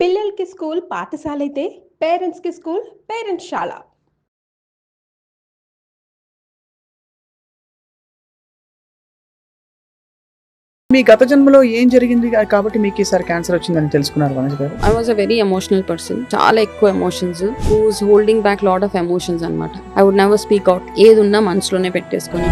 పిల్లలకి స్కూల్ పాఠశాల అయితే పేరెంట్స్కి స్కూల్ పేరెంట్స్ శాల. మీ గత జన్మలో ఏం జరిగింది కాబట్టి మీకు ఈసారి క్యాన్సర్ వచ్చిందని తెలుసుకున్నారు వనజ గారు? I was a very emotional person. చాలా ఎక్కువ emotions, who's holding back lot of emotions అన్నమాట. I would never speak out. ఏది ఉన్నా మనసులోనే పెట్టేసుకొని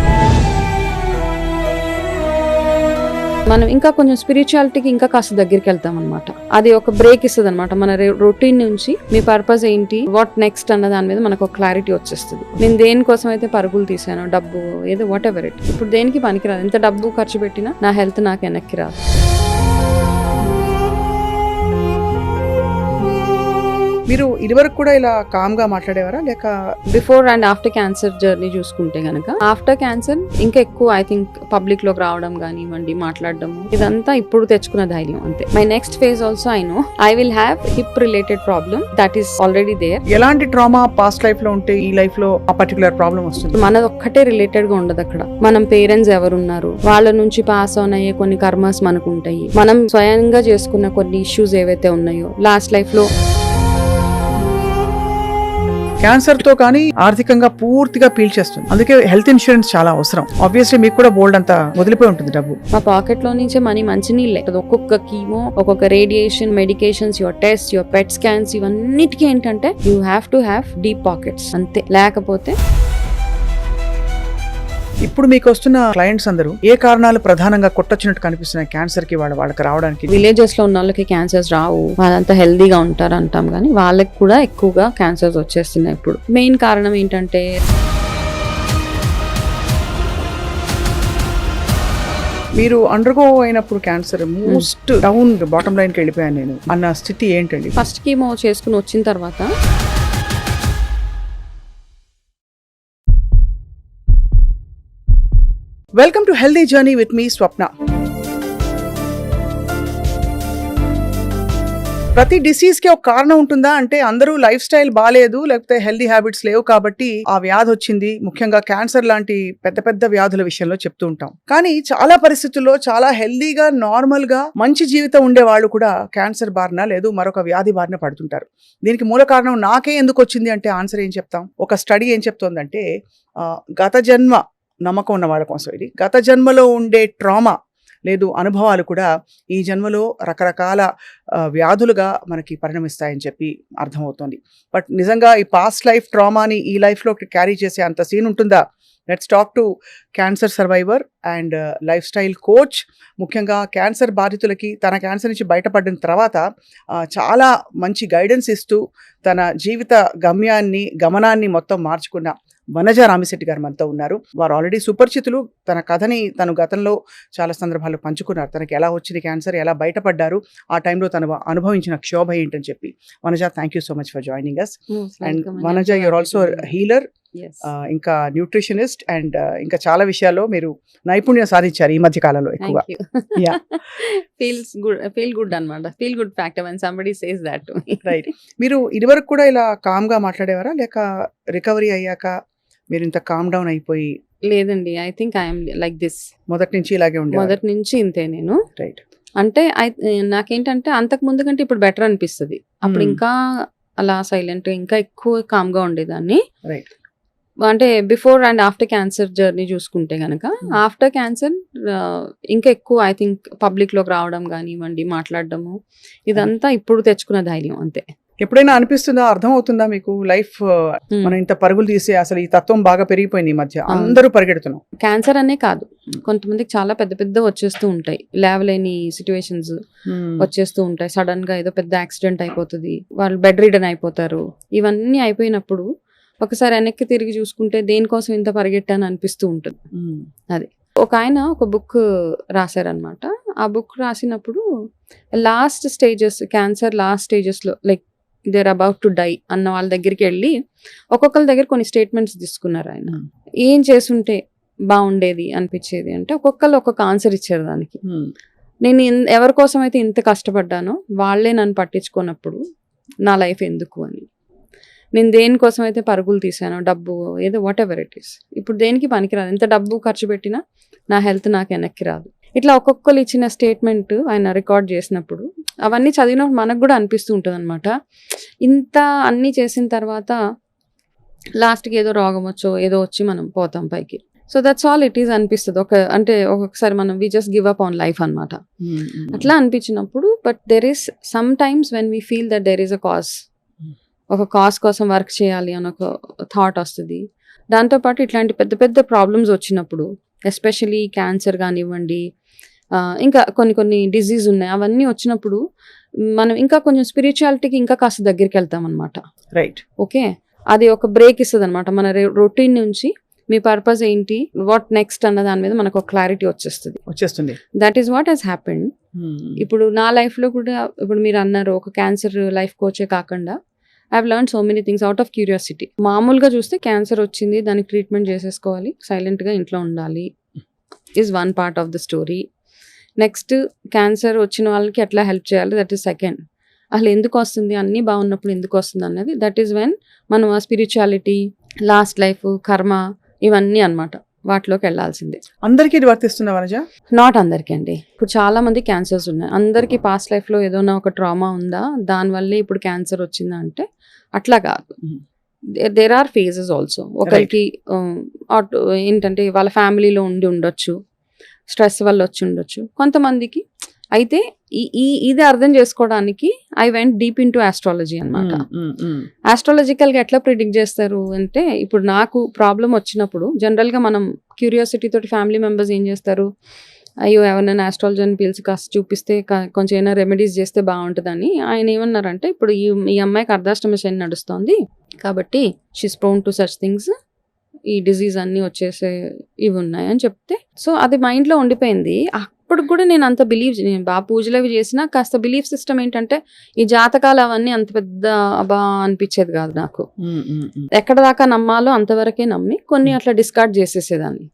మనం ఇంకా కొంచెం స్పిరిచువాలిటీకి ఇంకా కాస్త దగ్గరికి వెళ్తాం అనమాట. అది ఒక బ్రేక్ ఇస్తుంది అనమాట. మన రొటీన్ నుంచి మీ పర్పస్ ఏంటి, వాట్ నెక్స్ట్ అన్న దాని మీద మనకు ఒక క్లారిటీ వచ్చేస్తుంది. నేను దేనికోసం అయితే పరుగులు తీసాను, డబ్బు ఏదో వాట్ ఎవర్ ఇట్, ఇప్పుడు దేనికి పనికిరాదు. ఎంత డబ్బు ఖర్చు పెట్టినా నా హెల్త్ నాకు వెనక్కి రాదు. మీరు ఇదివరకు కూడా ఇలా కామ్ గా మాట్లాడేవారా లేక? Before and after cancer journey చూసుకుంటే గనక, ఆఫ్టర్ క్యాన్సర్ ఇంకా ఎక్కువ ఐ థింక్ పబ్లిక్ లోకి రావడం కానివ్వండి, మాట్లాడడం, ఇదంతా ఇప్పుడు తెచ్చుకున్న ధైర్యం అంతే. My next phase also I know I will have hip related problem that is already there. ఎలాంటి ట్రామా పాస్ట్ లైఫ్ లో ఉంటే ఈ లైఫ్ లో ఆ పర్టికులర్ ప్రాబ్లం వస్తుంది? మనది ఒక్కటే రిలేటెడ్ గా ఉండదు అక్కడ. మనం పేరెంట్స్ ఎవరున్నారు, వాళ్ళ నుంచి పాస్ ఆన్ అయ్యే కొన్ని కర్మస్ మనకు ఉంటాయి. మనం స్వయంగా చేసుకున్న కొన్ని ఇష్యూస్ ఏవైతే ఉన్నాయో లాస్ట్ లైఫ్ లో. క్యాన్సర్ తో కానీ ఆర్థికంగా పూర్తిగా పీల్చేస్తుంది. అందుకే హెల్త్ ఇన్సూరెన్స్ చాలా అవసరం. ఆబ్వియస్లీ మీకు కూడా బోల్డ్ అంతా వదిలిపోయి ఉంటుంది డబ్బు. మా పాకెట్ లో నుంచే మనీ మంచినీళ్ళే. ఒక్కొక్క కీమో, ఒక్కొక్క radiation, medications, your test, your pet scans, ఇవన్నిటికీ ఏంటంటే you have to have deep pockets అంతే. లేకపోతే ఇప్పుడు మీకు వస్తున్న క్లయింట్స్ అందరూ ఏ కారణాలు ప్రధానంగా కొట్టొచ్చినట్టు కనిపిస్తున్నాయి క్యాన్సర్ కి వాళ్ళకి రావడానికి? విలేజెస్ లో ఉన్న వాళ్ళకి క్యాన్సర్స్ రావు, వాళ్ళంతా హెల్దీగా ఉంటారు అంటాం, కానీ వాళ్ళకి కూడా ఎక్కువగా క్యాన్సర్స్ వచ్చేస్తున్నాయి ఇప్పుడు. మెయిన్ కారణం ఏంటంటే మీరు అండర్గో అయినప్పుడు cancer most down bottom line కి వెళ్ళిపోయాను నేను అన్న స్థితి ఏంటండి? ఫస్ట్ కీమో చేసుకుని వచ్చిన తర్వాత welcome to healthy journey with me Swapna. ప్రతి డిసీజ్ కి ఒక కారణం ఉంటుందా అంటే, అందరూ లైఫ్ స్టైల్ బాగాలేదు, లేకపోతే హెల్దీ హ్యాబిట్స్ లేవు కాబట్టి ఆ వ్యాధి వచ్చింది. ముఖ్యంగా క్యాన్సర్ లాంటి పెద్ద పెద్ద వ్యాధుల విషయంలో చెప్తూ ఉంటాం. కానీ చాలా పరిస్థితుల్లో చాలా హెల్దీగా నార్మల్ గా మంచి జీవితం ఉండే వాళ్ళు కూడా క్యాన్సర్ బారిన లేదు మరొక వ్యాధి బారిన పడుతుంటారు. దీనికి మూల కారణం నాకే ఎందుకు వచ్చింది అంటే ఆన్సర్ ఏం చెప్తాం? ఒక స్టడీ ఏం చెప్తోందంటే, గత జన్మ నమ్మకం ఉన్న వాళ్ళ కోసం ఇది. గత జన్మలో ఉండే ట్రామా లేదు అనుభవాలు కూడా ఈ జన్మలో రకరకాల వ్యాధులుగా మనకి పరిణమిస్తాయని చెప్పి అర్థమవుతుంది. బట్ నిజంగా ఈ పాస్ట్ లైఫ్ ట్రామాని ఈ లైఫ్లో క్యారీ చేసే అంత సీన్ ఉంటుందా? Let's talk to cancer survivor and life style coach. ముఖ్యంగా క్యాన్సర్ బాధితులకి తన క్యాన్సర్ నుంచి బయటపడిన తర్వాత చాలా మంచి గైడెన్స్ ఇస్తూ తన జీవిత గమనాన్ని మొత్తం మార్చుకున్న వనజ రామిశెట్టి గారు మనతో ఉన్నారు. వారు ఆల్రెడీ సుపరిచితులు. తన కథని తను గతంలో చాలా సందర్భాల్లో పంచుకున్నారు. తనకి ఎలా వచ్చింది క్యాన్సర్, ఎలా బయటపడ్డారు, ఆ టైంలో తను అనుభవించిన క్షోభ ఏంటని చెప్పి. Vanaja, thank you so much for joining us. And Vanaja, you're also healer, ఇంకా న్యూట్రిషనిస్ట్, అండ్ ఇంకా చాలా విషయాల్లో మీరు నైపుణ్యం సాధించారు ఈ మధ్య కాలంలో ఎక్కువగా. ఫీల్ గుడ్ అన్నమాట. Feel good factor when somebody says that to me. Right. మీరు ఇదివరకు కూడా ఇలా కామ్ గా మాట్లాడేవారా లేక రికవరీ అయ్యాక మీరు ఇంత కామ్ డౌన్ అయిపోయి? లేదండి, I think I'm like this. మొదటి నుంచి ఇలాగే ఉండే? మొదటి నుంచి ఇంతే నేను. రైట్. అంటే నాకేంటంటే అంతకు ముందు కంటే ఇప్పుడు బెటర్ అనిపిస్తుంది. అప్పుడు ఇంకా అలా సైలెంట్, ఇంకా ఎక్కువ కామ్ గా ఉండేదాన్ని. రైట్. అంటే before and after cancer journey చూసుకుంటే గనక, ఆఫ్టర్ క్యాన్సర్ ఇంకా ఎక్కువ ఐ థింక్ పబ్లిక్ లోకి రావడం కానివ్వండి, మాట్లాడడము, ఇదంతా ఇప్పుడు తెచ్చుకున్న ధైర్యం అంతే. ఎప్పుడైనా అనిపిస్తుందా, అర్థమవుతుందా మీకు లైఫ్ మనం ఇంత పరుగులు తీసే అసలు ఈ తత్వం బాగా పెరిగిపోయింది ఈ మధ్య, అందరూ పరిగెడుతున్నాం? క్యాన్సర్ అనే కాదు, కొంతమందికి చాలా పెద్ద పెద్ద వచ్చేస్తూ ఉంటాయి, లేవలేని సిచ్యువేషన్స్ వచ్చేస్తూ ఉంటాయి. సడన్ గా ఏదో పెద్ద యాక్సిడెంట్ అయిపోతుంది, వాళ్ళు బెడ్ రిడన్ అయిపోతారు. ఇవన్నీ అయిపోయినప్పుడు ఒకసారి వెనక్కి తిరిగి చూసుకుంటే దేనికోసం ఇంత పరిగెట్టాను అనిపిస్తూ ఉంటుంది. అది ఒక ఆయన ఒక బుక్ రాశారనమాట. ఆ బుక్ రాసినప్పుడు last stages, cancer last stages లో, like there about to die అన్న వాళ్ళ దగ్గరికి వెళ్ళి ఒక్కొక్కరి దగ్గర కొన్ని స్టేట్మెంట్స్ తీసుకున్నారు. ఆయన ఏం చేసుంటే బాగుండేది అనిపించేది అంటే ఒక్కొక్కరు ఒక్కొక్క ఆన్సర్ ఇచ్చారు దానికి. నేను ఎవరి కోసం అయితే ఇంత కష్టపడ్డానో వాళ్ళే నన్ను పట్టించుకున్నప్పుడు నా లైఫ్ ఎందుకు అని. నేను దేనికోసం అయితే పరుగులు తీసానో, డబ్బు ఏదో వాట్ ఎవర్ ఇట్ ఈస్, ఇప్పుడు దేనికి పనికిరాదు. ఎంత డబ్బు ఖర్చు పెట్టినా నా హెల్త్ నాకు వెనక్కి రాదు. ఇట్లా ఒక్కొక్కరు ఇచ్చిన స్టేట్మెంట్ ఆయన రికార్డ్ చేసినప్పుడు అవన్నీ చదివినప్పుడు మనకు కూడా అనిపిస్తూ ఉంటుంది అనమాట. ఇంత అన్నీ చేసిన తర్వాత లాస్ట్కి ఏదో రోగం వచ్చో ఏదో వచ్చి మనం పోతాం పైకి. So that's all it is అనిపిస్తుంది. అంటే ఒక్కొక్కసారి మనం we just give up on life అనమాట. అట్లా అనిపించినప్పుడు but there is some times when we feel that there is a cause, ఒక కాజ్ కోసం వర్క్ చేయాలి అని ఒక థాట్ వస్తుంది. దాంతోపాటు ఇట్లాంటి పెద్ద పెద్ద ప్రాబ్లమ్స్ వచ్చినప్పుడు, ఎస్పెషలీ క్యాన్సర్ కానివ్వండి, ఇంకా కొన్ని డిజీజ్ ఉన్నాయి, అవన్నీ వచ్చినప్పుడు మనం ఇంకా కొంచెం స్పిరిచువాలిటీకి ఇంకా కాస్త దగ్గరికి వెళ్తాం అనమాట. రైట్. ఓకే, అది ఒక బ్రేక్ ఇస్తుంది అనమాట. మన రొటీన్ నుంచి మీ పర్పస్ ఏంటి, వాట్ నెక్స్ట్ అన్న దాని మీద మనకు ఒక క్లారిటీ వచ్చేస్తుంది. That is what has happened. ఇప్పుడు నా లైఫ్లో కూడా, ఇప్పుడు మీరు అన్నారు ఒక క్యాన్సర్ లైఫ్ కోచే కాకుండా, I have learn so many things out of curiosity. మామూలుగా చూస్తే క్యాన్సర్ వచ్చింది, దానికి ట్రీట్మెంట్ చేసేసుకోవాలి, సైలెంట్గా ఇంట్లో ఉండాలి, is one part of the story. Next cancer వచ్చిన వాళ్ళకి ఎట్లా హెల్ప్ చేయాలి, దట్ ఈస్ సెకండ్. అసలు ఎందుకు వస్తుంది, అన్నీ బాగున్నప్పుడు ఎందుకు వస్తుంది అన్నది, దట్ ఈస్ వెన్ మనం ఆ స్పిరిచువాలిటీ, లాస్ట్ లైఫ్, కర్మ, ఇవన్నీ అన్నమాట, వాటిలోకి వెళ్ళాల్సిందే. అందరికీ ఇది వర్తిస్తుందా వనజ? నాట్ అందరికీ అండి. ఇప్పుడు చాలా మంది క్యాన్సర్స్ ఉన్నాయి. అందరికీ పాస్ట్ లైఫ్లో ఏదైనా ఒక ట్రామా ఉందా, దానివల్లే ఇప్పుడు క్యాన్సర్ వచ్చిందా అంటే అట్లా కాదు. There are phases also. ఒకరికి ఏంటంటే వాళ్ళ ఫ్యామిలీలో ఉండొచ్చు, స్ట్రెస్ వల్ల వచ్చి ఉండొచ్చు కొంతమందికి. అయితే ఇది అర్థం చేసుకోవడానికి I went deep in to astrology అనమాట. ఆస్ట్రాలజికల్గా ఎట్లా ప్రిడిక్ట్ చేస్తారు అంటే, ఇప్పుడు నాకు ప్రాబ్లం వచ్చినప్పుడు జనరల్గా మనం క్యూరియాసిటీ తోటి ఫ్యామిలీ మెంబర్స్ ఏం చేస్తారు, అయ్యో ఎవరైనా ఆస్ట్రాలజీని పిలిచి కాస్త చూపిస్తే కొంచెం ఏమైనా రెమెడీస్ చేస్తే బాగుంటుందని. ఆయన ఏమన్నారంటే, ఇప్పుడు ఈ అమ్మాయికి అర్ధాష్టమ శని నడుస్తోంది కాబట్టి she's prone to such things, ఈ డిజీజ్ అన్నీ వచ్చేసే ఇవి ఉన్నాయి అని చెప్తే, సో అది మైండ్లో ఉండిపోయింది. అప్పుడు కూడా నేను అంత నేను బాగా పూజలు అవి చేసినా కాస్త బిలీఫ్ సిస్టమ్ ఏంటంటే, ఈ జాతకాలు అవన్నీ అంత పెద్ద అబా అనిపించేది కాదు నాకు. ఎక్కడ దాకా నమ్మాలో అంతవరకే నమ్మి కొన్ని అట్లా డిస్కార్డ్ చేసేసేదాన్ని.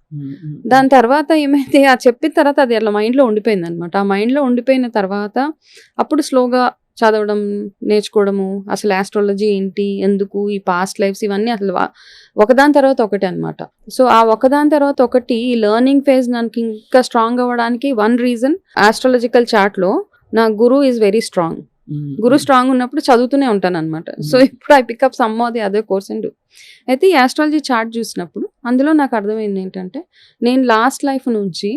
దాని తర్వాత ఏమైతే ఆ చెప్పిన తర్వాత అది అట్లా మైండ్లో ఉండిపోయింది అనమాట. ఆ మైండ్లో ఉండిపోయిన తర్వాత అప్పుడు స్లోగా చదవడం, నేర్చుకోవడము, అసలు ఆస్ట్రాలజీ ఏంటి, ఎందుకు, ఈ పాస్ట్ లైఫ్స్, ఇవన్నీ అసలు ఒకదాని తర్వాత ఒకటి అనమాట. సో ఆ ఒకదాని తర్వాత ఒకటి ఈ లెర్నింగ్ ఫేజ్ నాకు ఇంకా స్ట్రాంగ్ అవ్వడానికి వన్ రీజన్, ఆస్ట్రాలజికల్ చార్ట్లో నా guru is very strong. Guru strong ఉన్నప్పుడు చదువుతూనే ఉంటాను అనమాట. సో ఇప్పుడు I pick up some of the other course and. అయితే ఈ ఆస్ట్రాలజీ చార్ట్ చూసినప్పుడు అందులో నాకు అర్థమైంది ఏంటంటే, నేను లాస్ట్ లైఫ్ నుంచి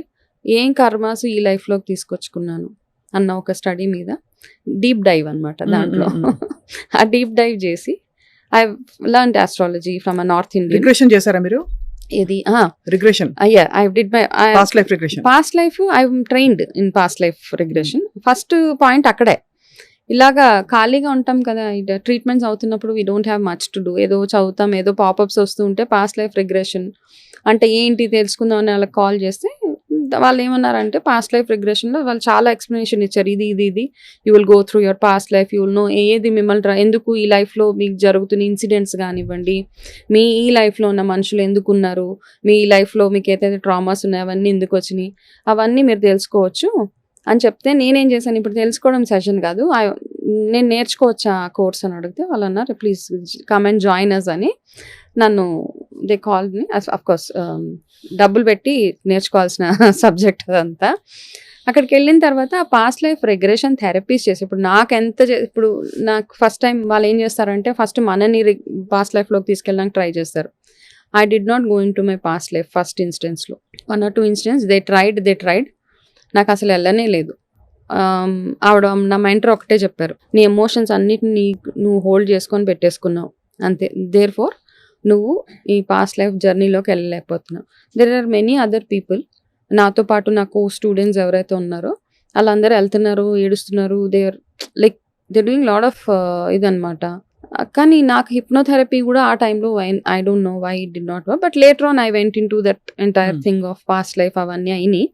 ఏం కర్మాసు ఈ లైఫ్లోకి తీసుకొచ్చుకున్నాను అన్న ఒక స్టడీ మీద డీప్ డైవ్ అనమాట. దాంట్లో ఆ డీప్ డైవ్ చేసి I learned astrology from a north Indian. Regression చేశారా మీరు? ఇది regression? yeah, I did my past life regression. Past life I'm trained in past life regression. First point అక్కడే. ఇలాగా ఖాళీగా ఉంటాం కదా, ట్రీట్మెంట్స్ అవుతున్నప్పుడు we don't have much to do, ఏదో చదువుతాం, ఏదో పాపప్స్ వస్తూ ఉంటే పాస్ట్ లైఫ్ రిగ్రెషన్ అంటే ఏంటి తెలుసుకుందాం అని వాళ్ళకి కాల్ చేస్తే వాళ్ళు ఏమన్నారంటే, పాస్ట్ లైఫ్ రిగ్రెషన్లో వాళ్ళు చాలా ఎక్స్ప్లెనేషన్ ఇచ్చారు. ఇది you will go through your past life, you will know ఏది మిమ్మల్ని ఎందుకు ఈ లైఫ్లో మీకు జరుగుతున్న ఇన్సిడెంట్స్ కానివ్వండి, మీ ఈ లైఫ్లో ఉన్న మనుషులు ఎందుకు ఉన్నారు, మీ ఈ లైఫ్లో మీకు ఏదైతే ట్రామాస్ ఉన్నాయో అవన్నీ ఎందుకు వచ్చినాయి, అవన్నీ మీరు తెలుసుకోవచ్చు అని చెప్తే, నేనేం చేశాను, ఇప్పుడు తెలుసుకోవడం సెషన్ కాదు, నేను నేర్చుకోవచ్చా ఆ కోర్స్ అని అడిగితే వాళ్ళు అన్నారు, please come and join us అని. నన్ను they call me, of course డబ్బులు పెట్టి నేర్చుకోవాల్సిన సబ్జెక్ట్ అదంతా. అక్కడికి వెళ్ళిన తర్వాత పాస్ట్ లైఫ్ రెగ్రెషన్ థెరపీస్ చేసి, ఇప్పుడు నాకు ఫస్ట్ టైం వాళ్ళు ఏం చేస్తారంటే, ఫస్ట్ మనని పాస్ట్ లైఫ్లోకి తీసుకెళ్ళడానికి ట్రై చేస్తారు. I did not go in to my past life first ఇన్స్టెన్స్లో. 1 or 2 ఇన్స్టెన్స్ దే ట్రైడ్ నాకు అసలు వెళ్ళనే లేదు. ఆవిడ నా మెంటర్ ఒకటే చెప్పారు, నీ ఎమోషన్స్ అన్నిటిని నువ్వు హోల్డ్ చేసుకొని పెట్టేసుకున్నావు అంతే, దేర్ ఫోర్ నువ్వు ఈ పాస్ట్ లైఫ్ జర్నీలోకి వెళ్ళలేకపోతున్నావు. There are many other people, నాతో పాటు నాకు స్టూడెంట్స్ ఎవరైతే ఉన్నారో వాళ్ళందరూ వెళ్తున్నారు, ఏడుస్తున్నారు, దే డూయింగ్ లాట్ ఆఫ్ ఇదనమాట. కానీ నాకు హిప్నోథెరపీ కూడా ఆ టైంలో I don't know why it did not work, but later on I went in to that entire thing of past life, అవన్నీ అయినాయి.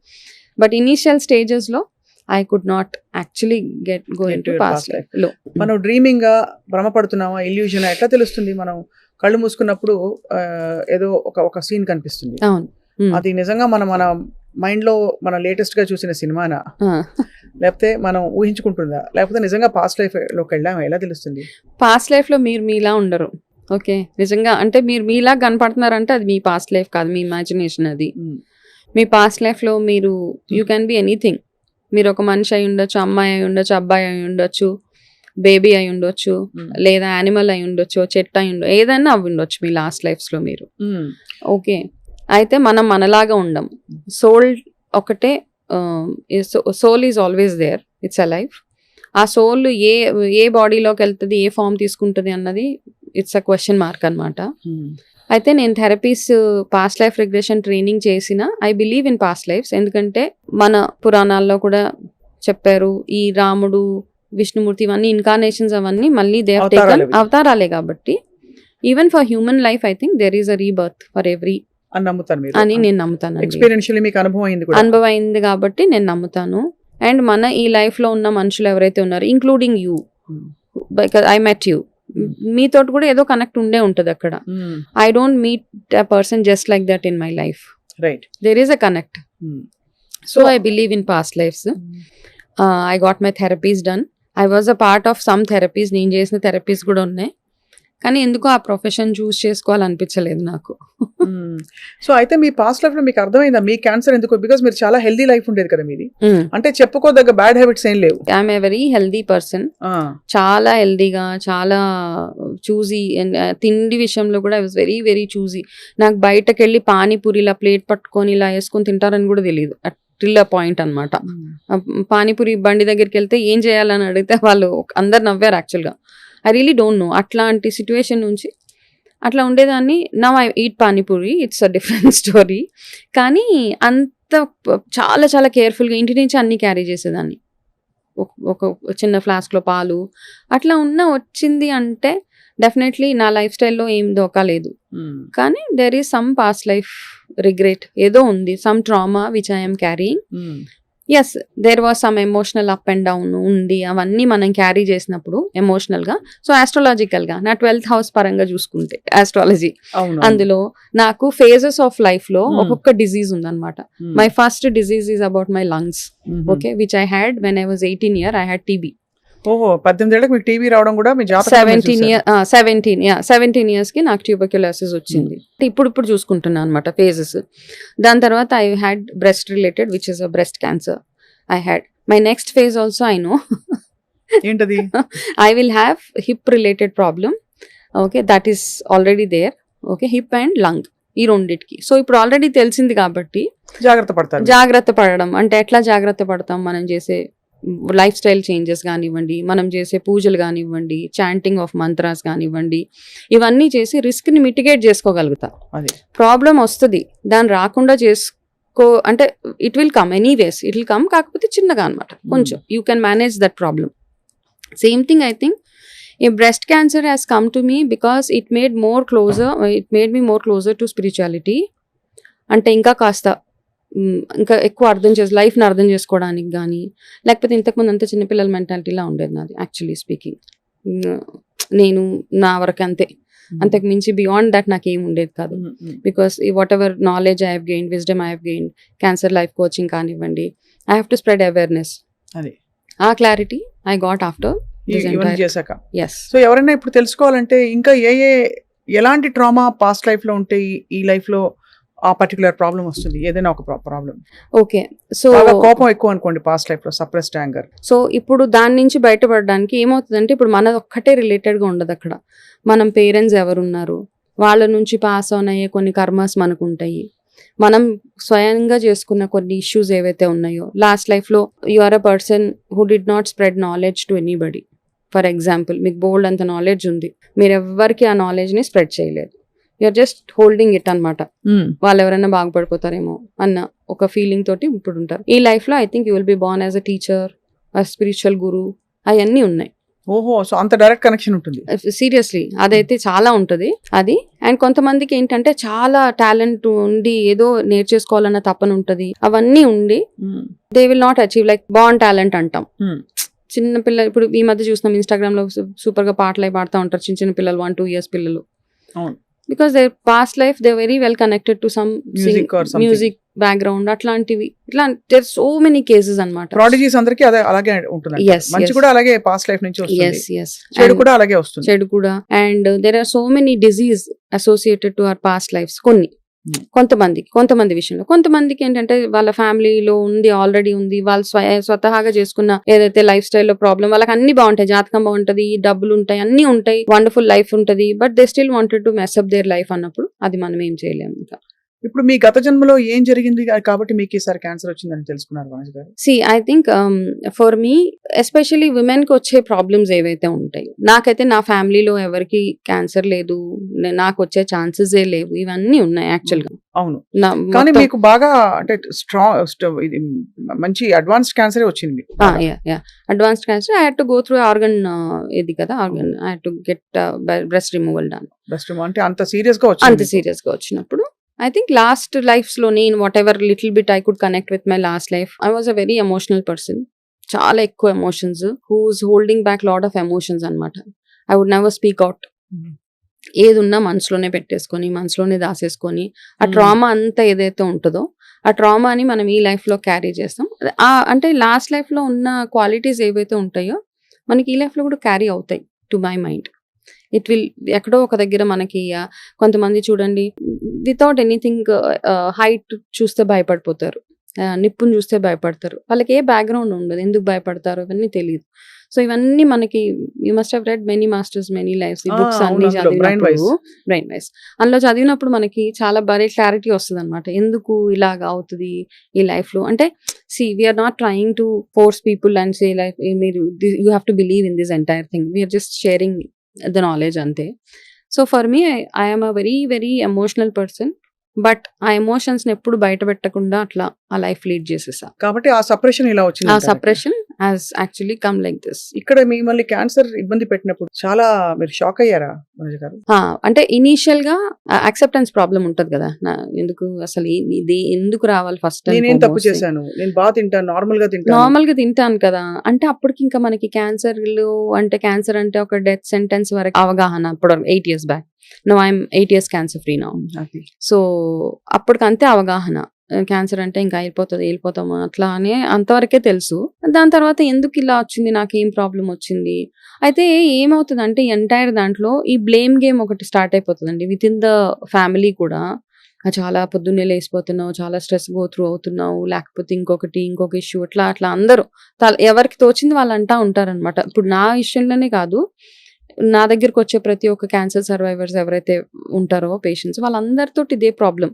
బట్ ఇనీషియల్ స్టేజెస్లో I could not actually go into past life. మనం dreaming గా భ్రమపడుతున్నామా, illusion ఎట్లా తెలుస్తుంది? మనం కళ్ళు మూసుకున్నప్పుడు ఏదో ఒక సీన్ కనిపిస్తుంది, అది నిజంగా మన మైండ్ లో మన లేటెస్ట్ గా చూసిన సినిమానా, లేకపోతే మనం ఊహించుకుంటుందా, లేకపోతే నిజంగా పాస్ట్ లైఫ్ లోకి వెళ్ళామా, ఎలా తెలుస్తుంది? పాస్ట్ లైఫ్ లో మీరు మీలా ఉండరు. ఓకే, నిజంగా అంటే మీరు మీలా కనపడుతున్నారంటే అది మీ పాస్ట్ లైఫ్ కాదు, మీ ఇమాజినేషన్. అది మీ పాస్ట్ లైఫ్ లో మీరు యూ క్యాన్ బి ఎనీథింగ్. మీరు ఒక మనిషి అయి ఉండొచ్చు, అమ్మాయి అయి ఉండొచ్చు, అబ్బాయి అయి ఉండొచ్చు, బేబీ అయి ఉండొచ్చు, లేదా యానిమల్ అయి ఉండొచ్చు, చెట్టు అయి ఉండొచ్చు, ఏదైనా అవి ఉండొచ్చు మీ లాస్ట్ లైఫ్స్ లో మీరు. ఓకే, అయితే మనం మనలాగా ఉండం. సోల్ ఒకటే, soul is always there, it's a life. ఆ సోల్ ఏ బాడీలోకి వెళ్తుంది, ఏ ఫామ్ తీసుకుంటుంది అన్నది ఇట్స్ అ క్వశ్చన్ మార్క్ అనమాట. అయితే నేను therapies past life regression training చేసిన, I believe in past lives. ఎందుకంటే మన పురాణాల్లో కూడా చెప్పారు, ఈ రాముడు, విష్ణుమూర్తి, ఇవన్నీ ఇన్కార్నేషన్స్, అవన్నీ మళ్ళీ దే హావ్ టేకన్ అవతారాలే. కాబట్టి even for human life I think there is a rebirth for every అని నేను నమ్ముతాను. అనుభవం అయింది కాబట్టి నేను నమ్ముతాను. అండ్ మన ఈ లైఫ్ లో ఉన్న మనుషులు ఎవరైతే ఉన్నారో, including you, because I met you, మీతో కూడా ఏదో కనెక్ట్ ఉండే ఉంటది అక్కడ. I don't meet a person just like that in my life, right? There is a connect. So I believe in past lives. I got my therapies done. I was a part of some therapies. నేను చేసిన therapies కూడా ఉన్నాయి, కానీ ఎందుకో ఆ profession చూస్ చేసుకోవాలనిపించలేదు నాకు. So అయితే మీ past life లో మీకు అర్థమైందా మీ క్యాన్సర్ ఎందుకు? బికాస్ మీరు చాలా హెల్దీ లైఫ్ ఉండేది కదా మీది, అంటే చెప్పుకోదగ్గ బ్యాడ్ హ్యాబిట్స్ ఏం లేవు. I'm a very healthy person, చాలా హెల్దీగా, చాలా చూజీ. తిండి విషయంలో కూడా I was very very choosy. నాకు బయటకు వెళ్ళి పానీపూరి ఇలా ప్లేట్ పట్టుకొని ఇలా వేసుకొని తింటారని కూడా తెలియదు. టిల్ అ పాయింట్ అనమాట. పానీపూరి బండి దగ్గరికి వెళ్తే ఏం చేయాలని అడిగితే వాళ్ళు అందరు నవ్వారు. యాక్చువల్గా ఐ రియలీ డోంట్ నో. అట్లాంటి సిచ్యువేషన్ నుంచి అట్లా ఉండేదాన్ని. Now I eat panipuri, it's a different story. కానీ అంత చాలా చాలా కేర్ఫుల్గా ఇంటి నుంచి అన్ని క్యారీ చేసేదాన్ని. ఒక చిన్న ఫ్లాస్క్లో పాలు అట్లా వచ్చింది అంటే డెఫినెట్లీ నా లైఫ్ స్టైల్లో ఏం దోకా లేదు. కానీ there is some past life regret, ఏదో ఉంది, some trauma which I'm carrying. Yes, there was some emotional up and down ఉంది. అవన్నీ మనం క్యారీ చేసినప్పుడు ఎమోషనల్ గా. సో ఆస్ట్రాలజికల్ గా నా 12th హౌస్ పరంగా చూసుకుంటే ఆస్ట్రాలజీ, అందులో నాకు ఫేజెస్ ఆఫ్ లైఫ్ లో ఒక్కొక్క డిజీజ్ ఉందన్నమాట. My first disease is about my lungs, okay, which I had when I was 18 years. I had TB. ఓహో, 18 ఏళ్ళకి మీకు టీబీ రావడం కూడా మీ జాతకం. 17 years కి నాకు ట్యూబర్క్యులోసిస్ వచ్చింది. ఇప్పుడు చూసుకుంటున్నాను అనమాట ఫేజెస్. దాని తర్వాత I had breast related, which is a breast cancer. I had my next phase also, I know ఏంటది, I will have hip related problem. Okay, that is already there. Okay, hip and lung, ఈ రెండిటికి. So ఇప్పుడు already తెలిసింది కాబట్టి జాగ్రత్త పడడం అంటే ఎట్లా జాగ్రత్త పడతాం? మనం చేసే లైఫ్ స్టైల్ చేంజెస్ కానివ్వండి, మనం చేసే పూజలు కానివ్వండి, చాంటింగ్ ఆఫ్ మంత్రాస్ కానివ్వండి, ఇవన్నీ చేసి రిస్క్ని మిటిగేట్ చేసుకోగలుగుతా. ప్రాబ్లం వస్తుంది, దాన్ని రాకుండా అంటే it will come anyways, it will come, కాకపోతే చిన్నగా అనమాట కొంచెం. You can manage that problem. Same thing I think a breast cancer has come to me because it made me more closer to spirituality. అంటే ఇంకా కాస్త ఇంకా ఎక్కువ లైఫ్ని అర్థం చేసుకోవడానికి కానీ, లేకపోతే ఇంతకుముందు అంత చిన్నపిల్లల మెంటాలిటీలా ఉండేది నాది. యాక్చువల్లీ స్పీకింగ్, నేను నా వరకు అంతే, అంతకు మించి బియాండ్ దట్ నాకు ఏం ఉండేది కాదు. Because whatever knowledge I have gained, wisdom I have gained, cancer life coaching కానివ్వండి, I have to spread awareness. ఆ క్లారిటీ ఐ గాట్ ఆఫ్టర్ చేశాక. సో ఎవరైనా ఇప్పుడు తెలుసుకోవాలంటే ఇంకా ఎలాంటి ట్రామా పాస్ట్ లైఫ్ లో ఉంటే ఈ లైఫ్ లో ఆ పర్టికులర్ ప్రాబ్లం వస్తుంది, ఏదైనా ఒక ప్రాబ్లం. ఓకే, సో కోపం ఎక్కువ అనుకోండి పాస్ట్ లైఫ్ లో, సప్రెస్డ్ యాంగర్. సో ఇప్పుడు దాని నుంచి బయటపడడానికి ఏమవుతుందంటే, ఇప్పుడు మనది ఒక్కటే రిలేటెడ్ గా ఉండదు అక్కడ. మనం పేరెంట్స్ ఎవరున్నారు, వాళ్ళ నుంచి పాస్ ఆన్ అయ్యే కొన్ని కర్మస్ మనకు ఉంటాయి, మనం స్వయంగా చేసుకున్న కొన్ని ఇష్యూస్ ఏవైతే ఉన్నాయో. లాస్ట్ లైఫ్ లో you are a person who did not spread knowledge to anybody. For example, మీకు బోల్డ్ అంత నాలెడ్జ్ ఉంది, మీరు ఎవరికి ఆ నాలెడ్జ్ ని స్ప్రెడ్ చేయలేదు, యూఆర్ జస్ట్ హోల్డింగ్ ఇట్ అనమాట. వాళ్ళు ఎవరైనా బాగుపడిపోతారేమో అన్న ఒక ఫీలింగ్ తోటి ఇప్పుడు ఉంటారు. ఈ లైఫ్ లో I think you will be born as a teacher, a spiritual guru, అవన్నీ ఉన్నాయి. ఓహో, సో అంత డైరెక్ట్ కనెక్షన్ ఉంటుంది. సీరియస్లీ అదైతే చాలా ఉంటది అది. అండ్ కొంతమందికి ఏంటంటే చాలా టాలెంట్ ఉండి ఏదో నేర్చేసుకోవాలన్న తపన ఉంటది, అవన్నీ ఉండి they will not achieve. Like born talent అంటాం. చిన్న పిల్లలు ఇప్పుడు ఈ మధ్య చూస్తున్నాం ఇన్స్టాగ్రామ్ లో సూపర్ గా పాటలు పాడుతూ ఉంటారు చిన్న పిల్లలు, 1-2 years పిల్లలు. Because they past life they very well connected to some music background, అట్లాంటివి. ఇట్లా దేర్ సో మెనీ కేసెస్ అన్నమాట. ప్రాడిజీస్ అందరికీ అదే అలాగే ఉంటుంది. మంచి కూడా అలాగే పాస్ట్ లైఫ్ నుంచి వస్తుంది, చెడు కూడా అలాగే వస్తుంది. చెడు కూడా. And there are so many disease associated to our past lives. కొన్ని కొంతమంది విషయంలో. కొంతమందికి ఏంటంటే వాళ్ళ ఫ్యామిలీలో ఆల్రెడీ ఉంది, వాళ్ళు స్వతహాగా చేసుకున్న ఏదైతే లైఫ్ స్టైల్లో ప్రాబ్లం, వాళ్ళకి అన్ని బాగుంటాయి, జాతకం బాగుంటది, డబ్బులు ఉంటాయి, అన్ని ఉంటాయి, వండర్ఫుల్ లైఫ్ ఉంటది, but they still wanted to mess up their life అన్నప్పుడు అది మనం ఏం చేయలేము. ఇంకా ఇప్పుడు మీ గత జన్మలో ఏం జరిగింది కాబట్టి మీకు ఈసారి క్యాన్సర్ వచ్చిందని తెలుసుకున్నారు వనజ గారు? I think for me especially women కి వచ్చే ప్రాబ్లమ్స్ ఏవైతే ఉంటాయి, నాకైతే నా ఫ్యామిలీలో ఎవరికి క్యాన్సర్ లేదు, నాకు వచ్చే ఛాన్సెస్ లేవు, ఇవన్నీ ఉన్నాయి యాక్చువల్ గా. అవును, కానీ మీకు బాగా అంటే స్ట్రాంగ్ ఇది మంచి అడ్వాన్స్డ్ క్యాన్సర్ వచ్చింది. Advanced cancer, I had to go through organ, ఇది కదా organ, I had to get breast removal done. అంటే అంత సీరియస్ గా వచ్చినప్పుడు I think last lives లో నేను whatever little bit I could connect with my last life, I was a very emotional person. చాలా ఎక్కువ emotions, who's holding back lot of emotions అన్నమాట. I would never speak out. ఏది ఉన్నా మనసులోనే పెట్టేసుకొని, మనసులోనే దాసేసుకొని, ఆ ట్రామా అంతా ఏదైతే ఉంటుందో ఆ ట్రామాని మనం ఈ లైఫ్ లో క్యారీ చేస్తాం. అంటే లాస్ట్ లైఫ్ లో ఉన్న క్వాలిటీస్ ఏవైతే ఉంటాయో మనకి ఈ లైఫ్ లో కూడా క్యారీ అవుతాయి to my mind. It will ఎక్కడో ఒక దగ్గర మనకి కొంతమంది చూడండి వితౌట్ ఎనీథింగ్, హైట్ చూస్తే భయపడిపోతారు, నిప్పుని చూస్తే భయపడతారు, వాళ్ళకి ఏ బ్యాక్గ్రౌండ్ ఉండదు, ఎందుకు భయపడతారు ఇవన్నీ తెలియదు. సో ఇవన్నీ మనకి you must have read many masters many lives, ఈ బుక్స్ అన్ని చదివినప్పుడు, బ్రెయిన్ వైస్ అందులో చదివినప్పుడు మనకి చాలా బాగా క్లారిటీ వస్తుంది అనమాట, ఎందుకు ఇలాగ అవుతుంది ఈ లైఫ్ లో. అంటే we are not trying to force people and say like మీరు you have to believe in this entire thing, we are just sharing the knowledge ante. So for me I am a very very emotional person, but ఆ emotions ని ఎప్పుడు బయట పెట్టకుండా అట్లా ఆ life lead చేసేసా, కాబట్టి ఆ సప్రెషన్ ఇలా వచ్చింది. ఆ suppression has actually come like this. ఇక్కడ మిమ్మల్ని క్యాన్సర్ ఇబ్బంది పెట్టినప్పుడు చాలా మీరు షాక్ అయ్యారా మనోజ్ గారు? అంటే ఇనీషియల్ గా యాక్సెప్టెన్స్ ప్రాబ్లం ఉంటది కదా, ఎందుకు అసలు ఇది ఎందుకు రావాలి, ఫస్ట్ నేనేం తప్పు చేశాను, నేను బాగా తింటాను, నార్మల్ గా తింటాను కదా, అంటే అప్పటికి ఇంకా మనకి క్యాన్సర్ అంటే ఒక డెత్ సెంటెన్స్ వరకు అవగాహన. అప్పుడు 8 years back, no I'm 8 years cancer free now. So అప్పటికి అంతే అవగాహన, క్యాన్సర్ అంటే ఇంకా వెళ్ళిపోతాము అట్లా అని అంతవరకే తెలుసు. దాని తర్వాత ఎందుకు ఇలా వచ్చింది, నాకేం ప్రాబ్లం వచ్చింది. అయితే ఏమవుతుంది అంటే ఎంటైర్ దాంట్లో ఈ బ్లేమ్ గేమ్ ఒకటి స్టార్ట్ అయిపోతుందండి విత్ ఇన్ ద ఫ్యామిలీ కూడా. చాలా పొద్దున్నే లేసిపోతున్నావు, చాలా స్ట్రెస్ గో త్రూ అవుతున్నావు, లేకపోతే ఇంకొక ఇష్యూ, అట్లా అందరూ ఎవరికి తోచింది వాళ్ళు అంటా ఉంటారనమాట. ఇప్పుడు నా ఇష్యూలోనే కాదు, నా దగ్గరకు వచ్చే ప్రతి ఒక్క క్యాన్సర్ సర్వైవర్స్ ఎవరైతే ఉంటారో పేషెంట్స్, వాళ్ళందరితో ఇదే ప్రాబ్లం.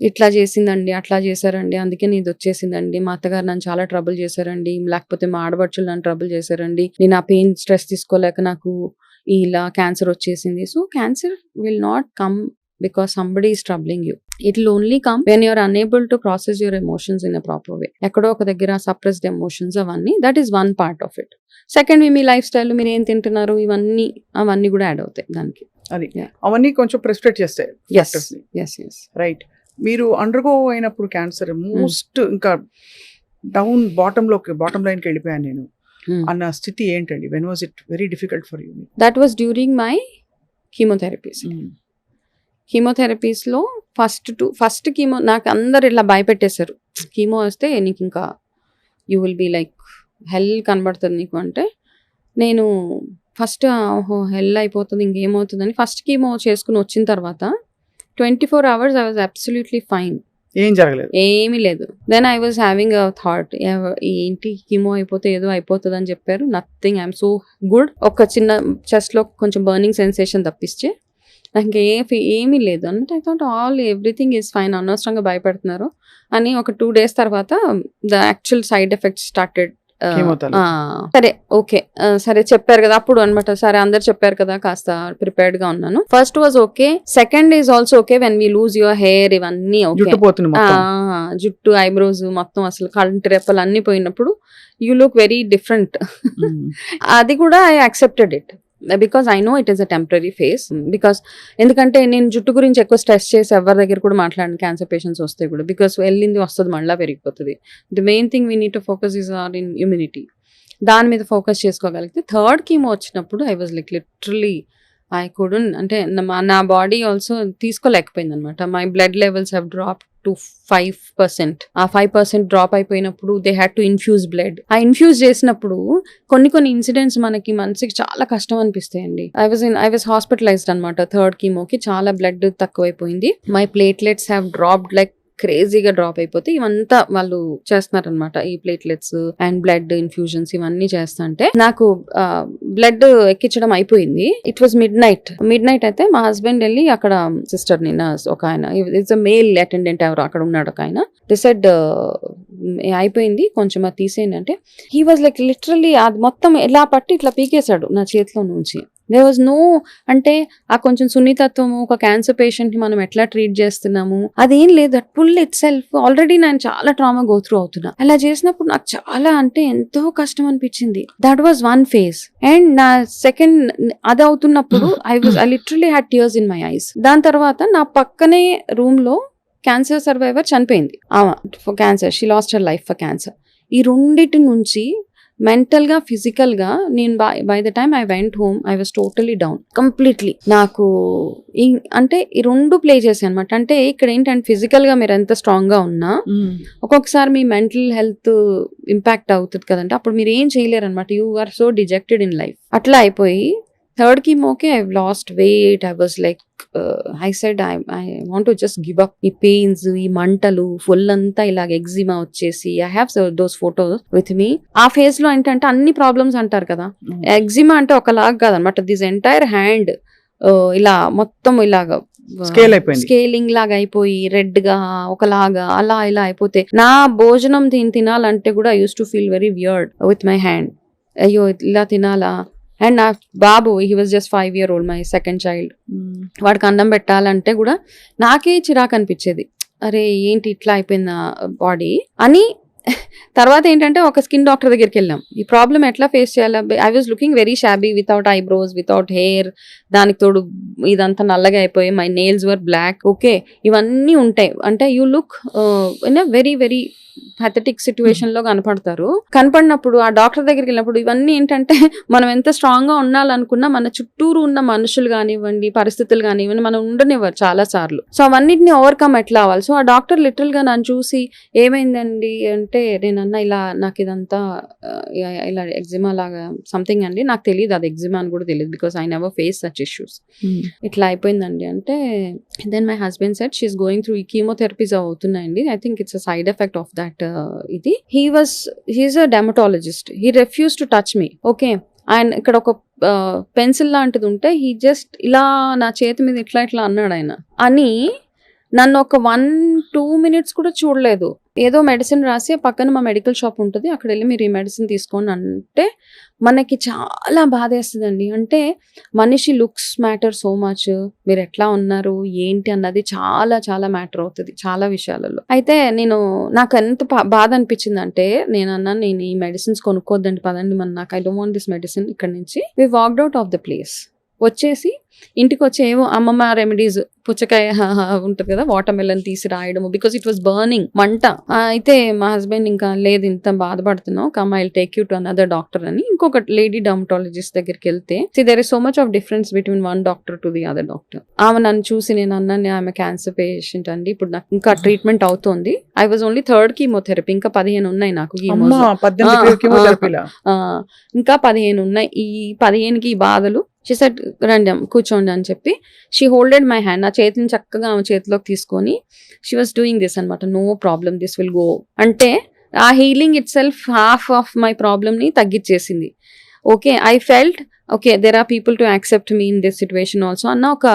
ఇట్లా చేసిందండి, అట్లా చేశారండి, అందుకే ఇది వచ్చేసిందండి, మా అత్తగారు నన్ను చాలా ట్రబుల్ చేశారండి, లేకపోతే మా ఆడబడుచులు నన్ను ట్రబుల్ చేశారండి, నేను ఆ పెయిన్ స్ట్రెస్ తీసుకోలేక నాకు ఇలా క్యాన్సర్ వచ్చేసింది. So cancer will not come because somebody is troubling you. It will only come when you are unable to process your emotions in a proper way. ఎక్కడో ఒక దగ్గర suppressed emotions అవన్నీ, that is one part of it. Second, me life style, మీరు ఏం తింటున్నారు, అవన్నీ కూడా add అవుతాయి దానికి. అది అవన్నీ కొంచెం ప్రెస్క్రైబ్ చేస్తాయి. yes right. మీరు అండర్గో అయినప్పుడు క్యాన్సర్ మోస్ట్ ఇంకా బాటమ్ లైన్కి వెళ్ళిపోయాను నేను అన్న స్థితి ఏంటండి? When was it very difficult for you? That was during my కీమోథెరపీస్లో ఫస్ట్ కీమో నాకు అందరు ఇలా భయపెట్టేశారు, కీమో వస్తే నీకు ఇంకా you will be like hell కనబడుతుంది నీకు అంటే, నేను ఫస్ట్ హెల్ అయిపోతుంది ఇంకేమవుతుందని ఫస్ట్ కీమో చేసుకుని వచ్చిన తర్వాత 24 hours I was absolutely fine. ఏం జరగలేదు, ఏమీ లేదు. Then I was having a thought, ఏంటి కీమో అయిపోతే ఏదో అయిపోతుంది అని చెప్పారు. Nothing, I'm so good. ఒక చిన్న చెస్ట్ లో కొంచెం బర్నింగ్ సెన్సేషన్ తప్పిస్తే నాకు ఏమీ లేదు అన్నట్టు. I thought everything is fine, అనవసరంగా భయపెడుతున్నారు అని. ఒక 2 days తర్వాత the actual side effects started. సరే ఓకే, సరే చెప్పారు కదా అప్పుడు అనమాట, సరే అందరు చెప్పారు కదా, కాస్త ప్రిపేర్డ్ గా ఉన్నాను. First was okay, second is also okay when we lose your hair, ఇవన్నీ ఓకే, జుట్టు ఐబ్రోస్ మొత్తం అసలు కంటి రెప్పలు అన్ని పోయినప్పుడు యూ లుక్ వెరీ డిఫరెంట్. అది కూడా I accepted it because I know it is a temporary face. Because ఎందుకంటే నేను జుట్టు గురించి ఎక్కువ స్ట్రెస్ చేసి ఎవరి దగ్గర కూడా మాట్లాడిన క్యాన్సర్ పేషెంట్స్ వస్తాయి కూడా, బికాస్ వెళ్ళింది వస్తుంది మళ్ళీ పెరిగిపోతుంది. The main thing we need to focus is are in immunity, దాని మీద ఫోకస్ చేసుకోగలిగితే. థర్డ్ కీమో వచ్చినప్పుడు I was like literally I couldn't అంటే నా బాడీ ఆల్సో తీసుకోలేకపోయింది అనమాట. My blood levels have drop to 5%. ఆ 5% డ్రాప్ అయిపోయినప్పుడు they had to infuse blood. ఆ ఇన్ఫ్యూజ్ చేసినప్పుడు కొన్ని ఇన్సిడెంట్స్ మనసుకి చాలా కష్టం అనిపిస్తాయండి. ఐ వాజ్ హాస్పిటలైజ్డ్ అనమాట. 3rd కీమోకి చాలా బ్లడ్ తక్కువైపోయింది. My platelets have dropped like క్రేజీగా డ్రాప్ అయిపోతే ఇవంతా వాళ్ళు చేస్తున్నారనమాట. ఈ ప్లేట్లెట్స్ అండ్ బ్లడ్ ఇన్ఫ్యూజన్స్ ఇవన్నీ చేస్తుంటే నాకు బ్లడ్ ఎక్కించడం అయిపోయింది. ఇట్ వాజ్ మిడ్ నైట్ అయితే మా హస్బెండ్ వెళ్ళి అక్కడ సిస్టర్ ని నర్స్ ఒక ఆయన, ఇట్స్ అ మేల్ అటెండెంట్ ఎవరు అక్కడ ఉన్నాడు ఒక ఆయన, డిసైడ్ అయిపోయింది కొంచెం అది తీసేయండి అంటే హీ వాజ్ లైక్ లిటరల్లీ అది మొత్తం ఎలా పట్టి ఇట్లా పీకేశాడు నా చేతిలో నుంచి. దేర్ వాజ్ నో అంటే ఆ కొంచెం సున్నితత్వము, ఒక క్యాన్సర్ పేషెంట్ ని మనం ఎట్లా ట్రీట్ చేస్తున్నాము అదేం లేదు. That pull itself already నేను చాలా ట్రామా గో త్రూ అవుతున్నా. అలా చేసినప్పుడు నాకు చాలా అంటే ఎంతో కష్టం అనిపించింది. That was one phase. And నా సెకండ్ అది అవుతున్నప్పుడు I literally had tears in my eyes. దాని తర్వాత నా పక్కనే రూమ్ లో క్యాన్సర్ సర్వైవర్ చనిపోయింది. For cancer she lost her life for cancer. ఈ రెండిటి నుంచి మెంటల్ గా ఫిజికల్ గా నేను by the time I went home I was totally down completely. నాకు అంటే ఈ రెండు ప్లే చేసాయి అనమాట. అంటే ఇక్కడ ఏంటంటే ఫిజికల్ గా మీరు ఎంత స్ట్రాంగ్ గా ఉన్నా ఒక్కొక్కసారి మీ మెంటల్ హెల్త్ ఇంపాక్ట్ అవుతుంది కదంటే అప్పుడు మీరు ఏం చేయలేరు అనమాట. You are so dejected in life. అట్లా అయిపోయి 3rd కీమోకి I lost weight. I was like I said I want to just give up. ఈ పెయిన్స్, ఈ మంటలు, ఫుల్ అంతా ఇలాగ ఎగ్జిమా వచ్చేసి I have those photos with me. ఆ ఫేజ్ లో ఏంటంటే అన్ని ప్రాబ్లమ్స్ అంటారు కదా, ఎగ్జిమా అంటే ఒకలాగా కాదనమాట. దిస్ ఎంటైర్ హ్యాండ్ ఇలా మొత్తం ఇలాగా స్కేలింగ్ లాగా అయిపోయి రెడ్ గా ఒకలాగా అలా ఇలా అయిపోతే నా భోజనం తినాలంటే కూడా I use to feel very weird with my hand. అయ్యో ఇలా తినాలా. అండ్ నా బాబు he was just 5 year old, my second child. వాడికి అన్నం పెట్టాలంటే కూడా నాకే చిరాకు అనిపించేది. అరే ఏంటి ఇట్లా అయిపోయిందా బాడీ అని. తర్వాత ఏంటంటే ఒక స్కిన్ డాక్టర్ దగ్గరికి వెళ్ళాం. ఈ ప్రాబ్లమ్ ఎట్లా ఫేస్ చేయాలి. I was looking very shabby without eyebrows, without hair. దానికి తోడు ఇదంతా నల్లగా అయిపోయి my nails were black. Okay ఇవన్నీ ఉంటాయి అంటే you look in a very very pathetic situation లో కనపడినప్పుడు ఆ డాక్టర్ దగ్గరికి వెళ్ళినప్పుడు ఇవన్నీ ఏంటంటే మనం ఎంత స్ట్రాంగ్ గా ఉండాలనుకున్నా మన చుట్టూరు ఉన్న మనుషులు కానివ్వండి, పరిస్థితులు కానివ్వండి మనం ఉండనివ్వరు చాలా సార్లు. సో అవన్నిటిని ఓవర్కమ్ ఎట్లా అవ్వాలి. సో ఆ డాక్టర్ లిటరల్ గా నన్ను చూసి ఏమైందండి అంటే నేనన్నా ఇలా నాకు ఇదంతా ఇలా ఎగ్జిమా లాగా సంథింగ్ అండి, నాకు తెలియదు అది ఎగ్జిమా అని కూడా తెలియదు because I never face such issues. ఇట్లా అయిపోయిందండి అంటే then my husband said she's going through ఈ కీమోథెరపీస్ అవుతున్నాయండి. I think it's a side effect of that ఇది. He's a dermatologist. He refuse to touch me. Okay ఆయన ఇక్కడ ఒక pencil లాంటిది ఉంటే హీ జస్ట్ ఇలా నా చేతి మీద ఇట్లా ఇట్లా అన్నాడు ఆయన. అని నన్ను ఒక 1-2 minutes కూడా చూడలేదు. ఏదో మెడిసిన్ రాసి పక్కన మా మెడికల్ షాప్ ఉంటుంది అక్కడ వెళ్ళి మీరు ఈ మెడిసిన్ తీసుకోండి అంటే మనకి చాలా బాధేస్తుందండి. అంటే మనిషి లుక్స్ మ్యాటర్ సో మచ్. మీరు ఎట్లా ఉన్నారు ఏంటి అన్నది చాలా చాలా మ్యాటర్ అవుతుంది చాలా విషయాలలో. అయితే నాకు ఎంత బాధ అనిపించింది అంటే నేను ఈ మెడిసిన్స్ కొనుక్కోద్దండి పదండి నాకు I don't want this medicine. ఇక్కడ నుంచి we walked out of the place. వచ్చేసి ఇంటికి వచ్చి ఏమో అమ్మమ్మ రెమెడీస్ పుచ్చకాయ ఉంటుంది కదా వాటర్ మెలన్ తీసి రాయడము బికాస్ ఇట్ వాస్ బర్నింగ్ మంట. అయితే మా హస్బెండ్ ఇంకా లేదు ఇంత బాధపడుతున్నావు come I will take you to another doctor అని ఇంకొక లేడీ డర్మటాలజిస్ట్ దగ్గరికి వెళ్తే there is so much of difference between one doctor to the other doctor. ఆమె నన్ను చూసి నేను అన్నాను ఆమె క్యాన్సర్ పేషెంట్ అండి ఇప్పుడు నాకు ఇంకా ట్రీట్మెంట్ అవుతోంది. I was only 3rd chemotherapy ఇంకా 15 ఉన్నాయి నాకు ఇంకా 15 ఉన్నాయి. ఈ 15కి ఈ బాధలు. షీ సెడ్ రండి కూర్చోండి అని చెప్పి షీ హోల్డెడ్ మై హ్యాండ్. నా చేతిని చక్కగా ఆమె చేతిలోకి తీసుకొని షీ వాస్ డూయింగ్ దిస్ అనమాట. No problem this will go అంటే ఆ healing itself half of my problem ని తగ్గించేసింది. Okay I felt okay there are people to accept me in this situation also అన్న ఒక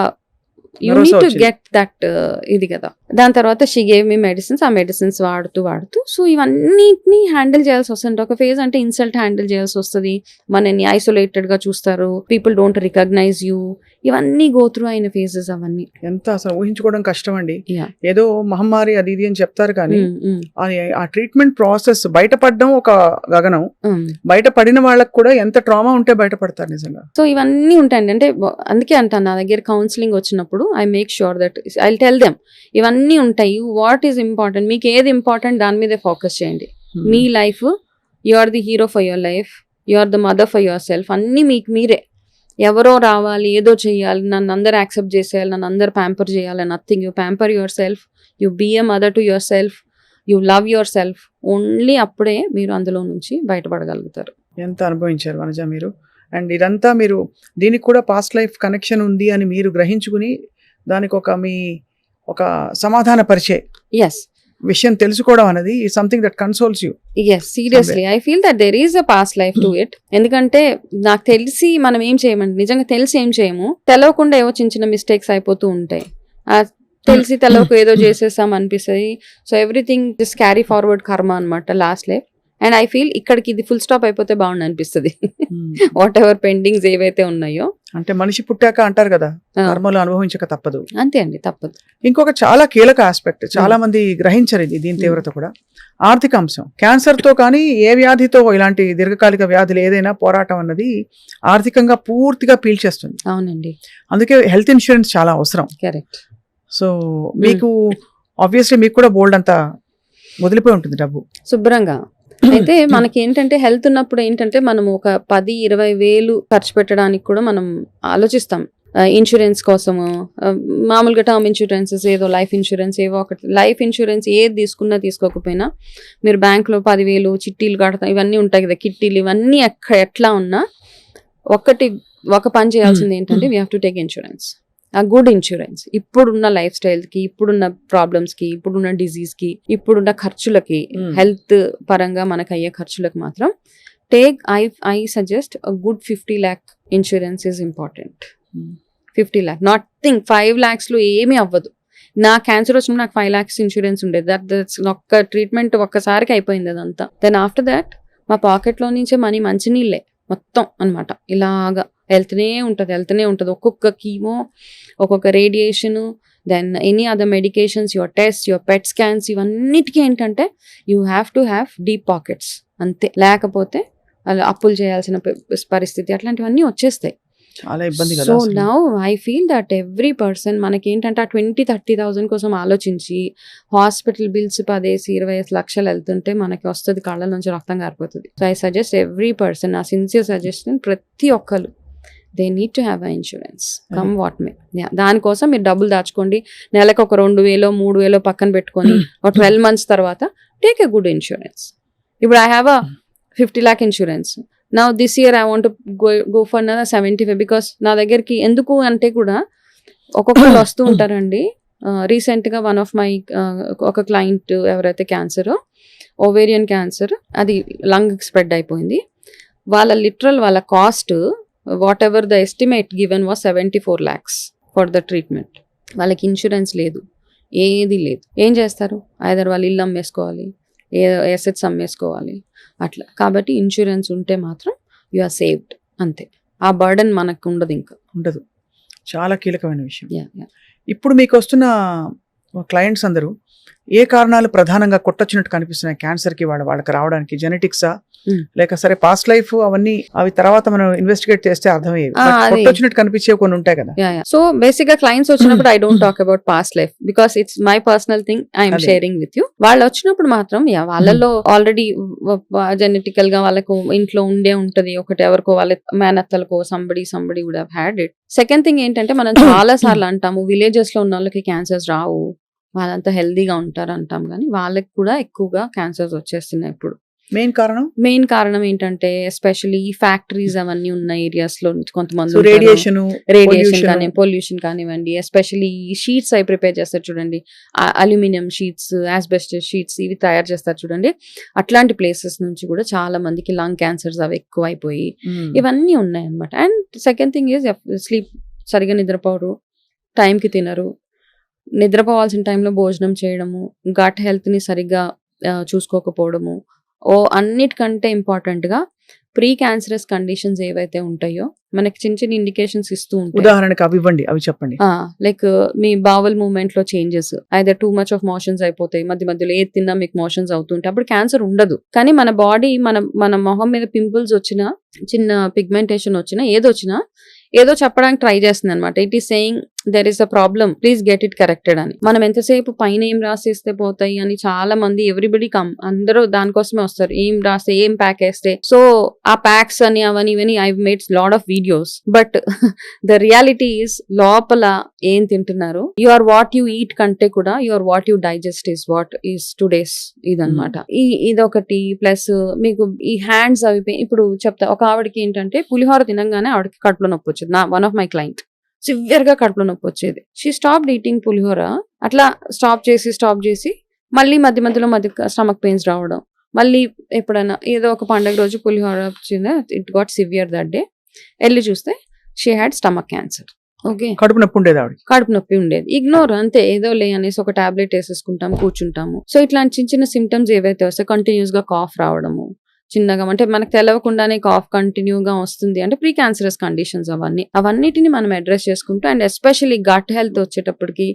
you need to get that ఇది కదా. దాని తర్వాత షీ గేవ్ మీ మెడిసిన్స్. ఆ మెడిసిన్స్ వాడుతూ సో ఇవన్నిటిని హ్యాండిల్ చేయాల్సి వస్తుంది. ఒక ఫేజ్ అంటే ఇన్సల్ట్ హ్యాండిల్ చేయాల్సి వస్తుంది. మనని ఐసోలేటెడ్ గా చూస్తారు. People don't recognise you. ఇవన్నీ గో త్రూ అయిన ఫేజెస్ అవన్నీ ఎంత అసలు ఊహించుకోవడం కష్టం అండి. ఏదో మహమ్మారి అది ఇది అని చెప్తారు కానీ ఆ ట్రీట్మెంట్ ప్రాసెస్ బయటపడడం ఒక గగనం. బయటపడిన వాళ్ళకి కూడా ఎంత ట్రామా ఉంటే బయటపడతారు నిజంగా. సో ఇవన్నీ ఉంటాయండి. అంటే అందుకే అంటాను నా దగ్గర కౌన్సిలింగ్ వచ్చినప్పుడు I make sure that I tell them ఇవన్నీ ఉంటాయి. వాట్ ఈస్ ఇంపార్టెంట్ మీకు ఏది ఇంపార్టెంట్ దాని మీదే ఫోకస్ చేయండి. మీ life you are the hero for your life. You are the mother for yourself. అన్ని మీకు మీరే ఎవరో రావాలి, ఏదో చేయాలి, నన్ను అందరు యాక్సెప్ట్ చేసేయాలి, నన్ను అందరు ప్యాంపర్ చేయాలి, nothing. You pamper yourself, you be a mother to yourself, you love yourself. Only అప్పుడే మీరు అందులో నుంచి బయటపడగలుగుతారు. ఎంత అనుభవించారు వనజ మీరు. అండ్ ఇదంతా మీరు దీనికి కూడా పాస్ట్ లైఫ్ కనెక్షన్ ఉంది అని మీరు గ్రహించుకుని దానికి ఒక సమాధాన పరిచే ఎస్, విషయం తెలుసుకోవడం అనేది something that consoles you. Yes, seriously I feel that there is a past life to it. ఎందుకంటే నాకు తెలిసి మనం ఏం చేయమండి, నిజంగా తెలిసి ఏం చేయము, తెలవకుండా ఏవో చిన్న చిన్న మిస్టేక్స్ అయిపోతూ ఉంటాయి. తెలిసి తెలవకు ఏదో చేసేసాం అనిపిస్తుంది. So everything just carry forward కర్మ అనమాట last life. And I feel ఇక్కడికి ఇది ఫుల్ స్టాప్ అయిపోతే బాగుంది అనిపిస్తుంది. వాట్ ఎవర్ పెండింగ్స్ ఏవైతే ఉన్నాయో, అంటే మనిషి పుట్టాక అంటారు కదా, కర్మలు అనుభవించక తప్పదు. అంతే అండి, తప్పదు. ఇంకొక చాలా కీలక ఆస్పెక్ట్, చాలా మంది గ్రహించరు దీని తీవ్రత కూడా, ఆర్థిక అంశం. క్యాన్సర్ తో కానీ ఏ వ్యాధితో ఇలాంటి దీర్ఘకాలిక వ్యాధులు ఏదైనా పోరాటం అన్నది ఆర్థికంగా పూర్తిగా పీల్చేస్తుంది. అవునండి, అందుకే హెల్త్ ఇన్సూరెన్స్ చాలా అవసరం. కరెక్ట్. సో మీకు ఆబ్వియస్లీ మీకు కూడా బోల్డ్ అంతా వదిలిపోయి ఉంటుంది డబ్బు శుభ్రంగా. అయితే మనకి ఏంటంటే హెల్త్ ఉన్నప్పుడు ఏంటంటే మనం ఒక 10-20 వేలు ఖర్చు పెట్టడానికి కూడా మనం ఆలోచిస్తాం. ఇన్సూరెన్స్ కోసము, మామూలుగా టర్మ్ ఇన్సూరెన్సెస్, ఏదో లైఫ్ ఇన్సూరెన్స్, ఏవో ఒకటి. లైఫ్ ఇన్సూరెన్స్ ఏది తీసుకున్నా తీసుకోకపోయినా మీరు బ్యాంకులో 10,000 చిట్టీలు కడతాం, ఇవన్నీ ఉంటాయి కదా, కిట్టీలు, ఇవన్నీ ఎట్లా ఉన్నా ఒక పని చేయాల్సింది ఏంటంటే we have to take insurance, ఆ గుడ్ ఇన్సూరెన్స్. ఇప్పుడున్న లైఫ్ స్టైల్కి, ఇప్పుడున్న ప్రాబ్లమ్స్కి, ఇప్పుడున్న డిజీజ్కి, ఇప్పుడున్న ఖర్చులకి, హెల్త్ పరంగా మనకు అయ్యే ఖర్చులకు మాత్రం take I suggest a good 50 lakh insurance is important. 50 lakh, NATing 5 lakhsలో ఏమీ అవ్వదు. నా క్యాన్సర్ వచ్చినప్పుడు నాకు 5 lakhs ఇన్సూరెన్స్ ఉండేది. దట్స్ ఒక్క ట్రీట్మెంట్ ఒక్కసారికి అయిపోయింది అదంతా. దెన్ ఆఫ్టర్ దాట్ మా పాకెట్లో నుంచే మనీ మంచినీళ్ళే మొత్తం అనమాట. ఇలాగా వెళ్తూనే ఉంటుంది. ఒక్కొక్క కీమో, ఒక్కొక్క radiation, then any other medications, your test, your pet scans, ఇవన్నిటికీ ఏంటంటే you have to have deep pockets అంతే. లేకపోతే అలా అప్పులు చేయాల్సిన పరిస్థితి, అట్లాంటివన్నీ వచ్చేస్తాయి. చాలా ఇబ్బంది కదా. So now I feel that every person మనకేంటంటే ఆ 20,000-30,000 కోసం ఆలోచించి హాస్పిటల్ బిల్స్ 10-20 లక్షలు వెళ్తుంటే మనకి వస్తుంది, కళ్ళ నుంచి రక్తం కారిపోతుంది. So I suggest every person, నా సిన్సియర్ సజెషన్, ప్రతి ఒక్కరు they need to have a insurance come what may. దానికోసం మీరు డబ్బులు దాచుకోండి, నెలకు ఒక 2,000-3,000 పక్కన పెట్టుకొని ఒక 12 months తర్వాత టేక్ ఎ గుడ్ ఇన్సూరెన్స్. ఇప్పుడు I have a 50 lakh insurance. Now this year I want to go for another 75, because నా దగ్గరికి ఎందుకు అంటే కూడా ఒక్కొక్కరు వస్తూ ఉంటారండి. రీసెంట్గా వన్ ఆఫ్ మై ఒక క్లయింట్ ఎవరైతే క్యాన్సర్, ఓవేరియన్ క్యాన్సర్, అది లంగ్ స్ప్రెడ్ అయిపోయింది. వాళ్ళ cost what ever the estimate given was 74 lakhs for the treatment. వాళ్ళకి ఇన్సూరెన్స్ లేదు, ఏది లేదు. ఏం చేస్తారు? ఐదర్ వాళ్ళు ఇల్లు అమ్మేసుకోవాలి, ఎసెట్స్ అమ్మేసుకోవాలి, అట్లా. కాబట్టి ఇన్సూరెన్స్ ఉంటే మాత్రం యు ఆర్ సేవ్డ్, అంతే. ఆ బర్డన్ మనకు ఉండదు. చాలా కీలకమైన విషయం. ఇప్పుడు మీకు వస్తున్న క్లయింట్స్ అందరూ ఏ కారణాలు ప్రధానంగా కొట్టొచ్చినట్టు కనిపిస్తున్నాయి క్యాన్సర్కి? వాళ్ళకి రావడానికి జెనెటిక్సా, లేక సరే పాస్ట్ లైఫ్, అవి తర్వాత మనం ఇన్వెస్టిగేట్ చేస్తే అర్థమయ్యేవి. కొట్టొచ్చినట్టు కనిపించే కొన్ని ఉంటాయి కదా. సో బేసిక్ గా క్లయింట్స్ వచ్చినప్పుడు I don't talk about past life, because it's my personal thing, I'm sharing with you. వాళ్ళు వచ్చినప్పుడు మాత్రం వాళ్ళలో ఆల్రెడీ జెనెటికల్ గా వాళ్ళకు ఇంట్లో ఉంటది ఒకటి, ఎవరికో వాళ్ళ మేనత్తలకో somebody would have had it. Second thing ఏంటంటే మనం చాలా సార్లు అంటాము విలేజెస్ లో ఉన్న వాళ్ళకి క్యాన్సర్స్ రావు, వాళ్ళంతా హెల్దీగా ఉంటారు అంటాం, కానీ వాళ్ళకి కూడా ఎక్కువగా క్యాన్సర్స్ వచ్చేస్తున్నాయి ఇప్పుడు. మెయిన్ కారణం ఏంటంటే ఎస్పెషల్లీ ఫ్యాక్టరీస్ అవన్నీ ఉన్న ఏరియాస్ లో కొంతమంది రేడియేషన్ కానీ పొల్యూషన్ కానివ్వండి, ఎస్పెషల్లీ షీట్స్ అవి ప్రిపేర్ చేస్తారు చూడండి, అల్యూమినియం షీట్స్, ఆస్బెస్టస్ షీట్స్, ఇవి తయారు చేస్తారు చూడండి. అట్లాంటి ప్లేసెస్ నుంచి కూడా చాలా మందికి లంగ్ క్యాన్సర్స్ అవి ఎక్కువ అయిపోయి ఇవన్నీ ఉన్నాయి అన్నమాట. And second thing is sleep, సరిగా నిద్రపోరు, టైంకి తినరు, నిద్రపోవాల్సిన టైంలో భోజనం చేయడము, గట్ హెల్త్ని సరిగ్గా చూసుకోకపోవడము, అన్నిటికంటే ఇంపార్టెంట్గా ప్రీ క్యాన్సరస్ కండిషన్స్ ఏవైతే ఉంటాయో మనకి చిన్న ఇండికేషన్స్ ఇస్తూ ఉంటాయి. ఉదాహరణకు అవి ఇవ్వండి, అవి చెప్పండి. లైక్ మీ బావల్ మూవ్మెంట్ లో changes, either too much of motions అయిపోతాయి, మధ్యలో ఏది తిన్నా మీకు మోషన్స్ అవుతుంటాయి, అప్పుడు క్యాన్సర్ ఉండదు. కానీ మన బాడీ మన మొహం మీద పింపుల్స్ వచ్చినా, చిన్న పిగ్మెంటేషన్ వచ్చినా, ఏదో చెప్పడానికి ట్రై చేస్తుంది అనమాట. It is saying there is a problem, please get it corrected అని. మనం ఎంతసేపు పైన ఏం రాసేస్తే పోతాయి అని చాలా మంది ఎవ్రీబడి అందరూ దానికోసమే వస్తారు, ఏం రాస్తే ఏం ప్యాక్ వేస్తే. సో ఆ ప్యాక్స్ అని అవని ఇవని I made lot of videos, but the reality is లోపల ఏం తింటున్నారు, you are what you eat కంటే కూడా you are what you digest is what is today's ఇదనమాట. ఇదొకటి. ప్లస్ మీకు ఈ హ్యాండ్స్ అవి ఇప్పుడు చెప్తా, ఒక ఆవిడకి ఏంటంటే పులిహోర తినంగానే ఆవిడకి కడుపులో నొప్పి వచ్చింది. One of my client severe గా కడుపులో నొప్పి వచ్చేది. షీ స్టాప్డ్ ఈటింగ్ పులిహోర. అట్లా స్టాప్ చేసి మళ్ళీ మధ్యలో స్టమక్ పెయిన్స్ రావడం, మళ్ళీ ఎప్పుడైనా ఏదో ఒక పండగ రోజు పులిహోర వచ్చిందా, it got severe that day. వెళ్ళి చూస్తే she had stomach cancer. Okay, కడుపు నొప్పి ఉండేది ఆవిడ, కడుపు నొప్పి ఉండేది. ఇగ్నోర్ అంతే, ఏదో లే అనేసి ఒక టాబ్లెట్ వేసేసుకుంటాం, కూర్చుంటాము. సో ఇట్లాంటి చిన్న చిన్న సిమ్టమ్స్ ఏవైతే వస్తాయి, కంటిన్యూస్ గా కాఫ్ రావడము, చిన్నగా అంటే మనకు తెలవకుండానే కాఫ్ కంటిన్యూగా వస్తుంది అంటే ప్రీ క్యాన్సరస్ కండిషన్స్ అవన్నిటిని మనం అడ్రస్ చేసుకుంటూ, అండ్ ఎస్పెషల్లీ గట్ హెల్త్ వచ్చేటప్పటికి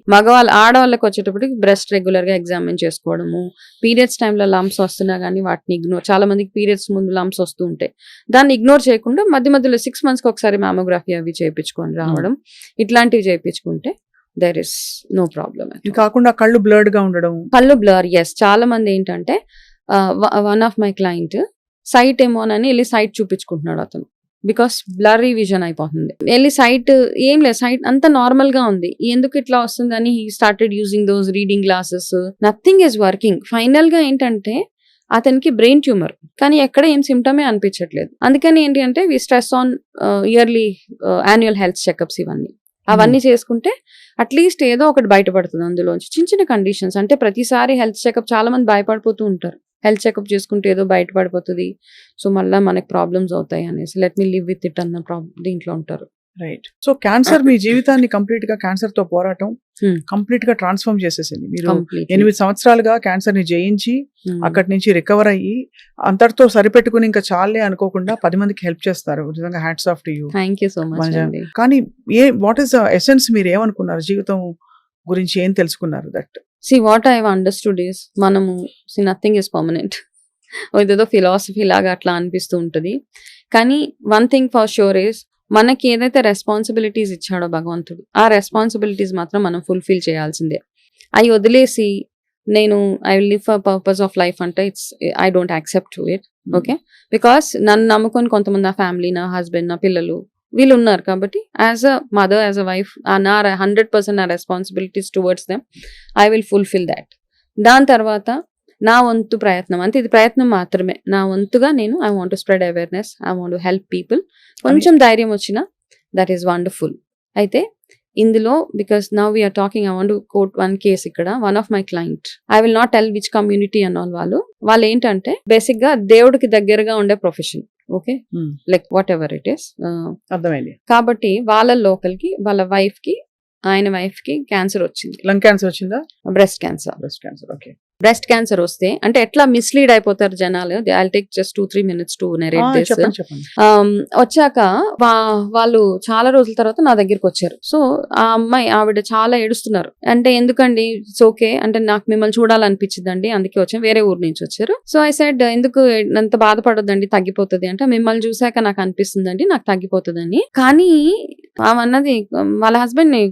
ఆడవాళ్ళకి వచ్చేటప్పటికి బ్రెస్ట్ రెగ్యులర్ గా ఎగ్జామిన్ చేసుకోవడము, పీరియడ్స్ టైంలో లంప్స్ వస్తున్నా కానీ వాటిని ఇగ్నోర్, చాలా మందికి పీరియడ్స్ ముందు లంప్స్ వస్తూ ఉంటాయి, దాన్ని ఇగ్నోర్ చేయకుండా మధ్యలో 6 months ఒకసారి మ్యామోగ్రఫీ అవి చేయించుకొని రావడం, ఇట్లాంటివి చేయించుకుంటే దెర్ ఇస్ నో ప్రాబ్లమ్. కాకుండా కళ్ళు బ్లర్డ్ గా ఉండడం, కళ్ళు బ్లర్, ఎస్. చాలా మంది ఏంటంటే one of my client site ఏమోనని వెళ్ళి సైట్ చూపించుకుంటున్నాడు అతను, బికాస్ బ్లర్రీ విజన్ అయిపోతుంది. వెళ్ళి సైట్ ఏం లేదు, సైట్ అంతా నార్మల్ గా ఉంది, ఎందుకు ఇట్లా వస్తుందని he started using those reading glasses, nothing is working. Final గా ఏంటంటే అతనికి బ్రెయిన్ ట్యూమర్, కానీ ఎక్కడ ఏం సిమ్టమే అనిపించట్లేదు. అందుకని ఏంటి అంటే we stress on yearly annual health checkups, అవన్నీ చేసుకుంటే అట్లీస్ట్ ఏదో ఒకటి బయటపడుతుంది అందులోంచి. చిన్న కండిషన్స్ అంటే ప్రతిసారి హెల్త్ చెకప్ చాలా మంది భయపడిపోతూ ఉంటారు, హెల్త్ చెకప్ చేసుకుంటే ఏదో బయటపడిపోతుంది, సో మళ్ళీ మనకి ప్రాబ్లమ్స్ అవుతాయి అనేసి let me live with it అన్న దీంట్లో ఉంటారు. రైట్. సో క్యాన్సర్ మీ జీవితాన్ని కంప్లీట్ గా, క్యాన్సర్ తో పోరాటం కంప్లీట్ గా ట్రాన్స్ఫార్మ్ చేసేసింది. మీరు 8 సంవత్సరాలుగా క్యాన్సర్ ని జయించి అక్కడి నుంచి రికవర్ అయ్యి అంతటితో సరిపెట్టుకుని ఇంకా చాలే అనుకోకుండా 10 మందికి హెల్ప్ చేస్తారు. నిజంగా hats off to you. Thank you so much. కానీ వాట్ ఈస్ ద ఎసెన్స్, మీరు ఏమనుకున్నారు జీవితం గురించి, ఏం తెలుసుకున్నారు? That See, what I've understood is, nothing is permanent. ఇదేదో ఫిలాసఫీ లాగా అట్లా అనిపిస్తూ ఉంటుంది, కానీ one thing for sure is, మనకి ఏదైతే రెస్పాన్సిబిలిటీస్ ఇచ్చాడో భగవంతుడు, ఆ రెస్పాన్సిబిలిటీస్ మాత్రం మనం ఫుల్ఫిల్ చేయాల్సిందే. అవి వదిలేసి నేను I will live for purpose of life అంటే I don't accept to it. Okay, because నన్ను నమ్ముకొని కొంతమంది, నా ఫ్యామిలీ, నా హస్బెండ్, నా పిల్లలు వీళ్ళు ఉన్నారు కాబట్టి as a mother, as a wife, నా 100% నా responsibilities towards them I will fulfil that. దాని తర్వాత నా వంతు ప్రయత్నం, అంటే ఇది ప్రయత్నం మాత్రమే, నా వంతుగా నేను I want to spread awareness, I want to help people. కొంచెం ధైర్యం వచ్చినా దట్ ఈస్ వండర్ఫుల్. అయితే ఇందులో because now we are talking, I want to quote one case. ఇక్కడ one of my client, I will not tell which community అన్న వాళ్ళు ఏంటంటే basic గా దేవుడికి దగ్గరగా ఉండే profession. Okay, like whatever it is, అర్థమైంది. కాబట్టి వాళ్ళ లోకల్కి, వాళ్ళ వైఫ్ కి, ఆయన వైఫ్ కి క్యాన్సర్ వచ్చింది. లంగ్ క్యాన్సర్ వచ్చిందా? Breast cancer. Okay. Breast cancer వస్తే అంటే ఎట్లా మిస్లీడ్ అయిపోతారు జనాలు. I take just 2-3 minutes to narrate this. వచ్చాక వాళ్ళు చాలా రోజుల తర్వాత నా దగ్గరికి వచ్చారు. సో ఆ అమ్మాయి, ఆవిడ చాలా ఏడుస్తున్నారు. అంటే ఎందుకండి, ఇట్స్ ఓకే అంటే నాకు మిమ్మల్ని చూడాలనిపించిందండి, అందుకే వచ్చాను, వేరే ఊరు నుంచి వచ్చారు. సో ఐ సెడ్, ఎందుకు అంత బాధపడొద్దండి, తగ్గిపోతుంది అంటే, మిమ్మల్ని చూసాక నాకు అనిపిస్తుందండి నాకు తగ్గిపోతుందని. కానీ అన్నది వాళ్ళ హస్బెండ్ ని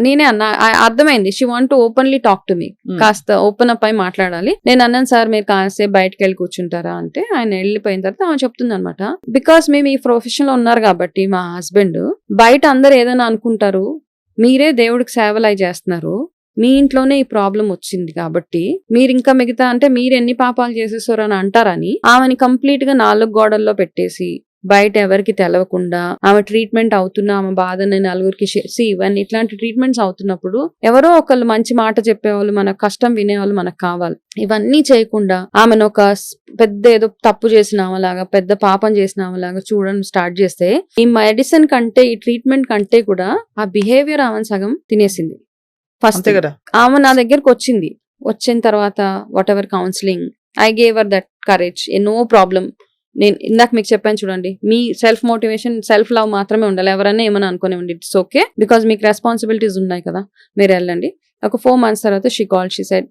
నేనే అన్నా, అర్థమైంది, she want to openly talk to me, కాస్త ఓపెన్ అప్ అయి మాట్లాడాలి. నేను అన్నాను, సార్ మీరు కాసేపు బయటకు వెళ్ళి కూర్చుంటారా అంటే, ఆయన వెళ్ళిపోయిన తర్వాత ఆమె చెప్తుంది అనమాట, బికాస్ మేము ఈ ప్రొఫెషన్ లో ఉన్నారు కాబట్టి మా హస్బెండ్, బయట అందరు ఏదైనా అనుకుంటారు, మీరే దేవుడికి సేవలు అయి చేస్తున్నారు, మీ ఇంట్లోనే ఈ ప్రాబ్లం వచ్చింది కాబట్టి మీరు ఇంకా మిగతా అంటే మీరు ఎన్ని పాపాలు చేసేసారు అని అంటారని ఆమెని కంప్లీట్ గా 4 గోడల్లో పెట్టేసి బయట ఎవరికి తెలవకుండా ఆమె ట్రీట్మెంట్ అవుతున్నా ఆమె బాధని నలుగురికి ఇవన్నీ ఇట్లాంటి ట్రీట్మెంట్స్ అవుతున్నప్పుడు ఎవరో ఒకళ్ళు మంచి మాట చెప్పేవాళ్ళు, మన కష్టం వినేవాళ్ళు మనకు కావాలి. ఇవన్నీ చేయకుండా ఆమెను ఒక పెద్ద ఏదో తప్పు చేసిన ఆమెలాగా, పెద్ద పాపం చేసిన ఆమెలాగా చూడడం స్టార్ట్ చేస్తే, ఈ మెడిసిన్ కంటే, ఈ ట్రీట్మెంట్ కంటే కూడా ఆ బిహేవియర్ ఆమె సగం తినేసింది. ఫస్ట్ ఆమె నా దగ్గరకు వచ్చింది, వచ్చిన తర్వాత whatever counselling I gave her that courage, no problem. నేను ఇందాక మీకు చెప్పాను చూడండి, మీ సెల్ఫ్ మోటివేషన్, సెల్ఫ్ లవ్ మాత్రమే ఉండాలి. ఎవరైనా ఏమైనా అనుకునేవ్వండి, ఇట్స్ ఓకే, బికాస్ మీకు రెస్పాన్సిబిలిటీస్ ఉన్నాయి కదా, మీరు వెళ్ళండి. ఒక 4 months తర్వాత she call, she said,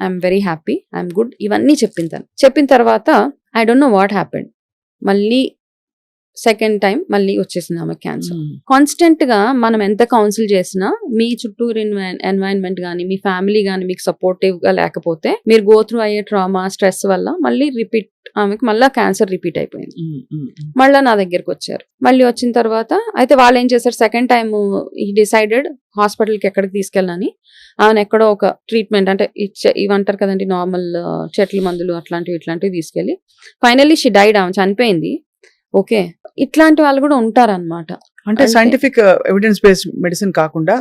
I'm very happy, I'm good, ఇవన్నీ చెప్పిన తర్వాత I don't know what happened. మళ్ళీ సెకండ్ టైం మళ్ళీ వచ్చేసింది ఆమె క్యాన్సర్. కాన్స్టెంట్ గా మనం ఎంత కౌన్సిల్ చేసినా మీ చుట్టూరు ఎన్వైరన్మెంట్ గానీ మీ ఫ్యామిలీ గానీ మీకు సపోర్టివ్ గా లేకపోతే మీరు గో త్రూ అయ్యే ట్రామా స్ట్రెస్ వల్ల మళ్ళీ రిపీట్ ఆమెకు మళ్ళీ క్యాన్సర్ రిపీట్ అయిపోయింది. మళ్ళీ నా దగ్గరకు వచ్చారు. మళ్ళీ వచ్చిన తర్వాత అయితే వాళ్ళు ఏం చేశారు, సెకండ్ టైం ఈ డిసైడెడ్ హాస్పిటల్కి ఎక్కడికి తీసుకెళ్ళని ఆమెను ఎక్కడో ఒక ట్రీట్మెంట్ అంటే ఇవంటారు కదండి నార్మల్ చెట్ల మందులు ఇట్లాంటివి తీసుకెళ్ళి ఫైనల్లీ షీ డైడ్, ఆమె చనిపోయింది. ఓకే, ఇట్లాంటి వాళ్ళు కూడా ఉంటారన్నమాట. అంటే సైంటిఫిక్ ఎవిడెన్స్ బేస్డ్ మెడిసిన్ కాకుండా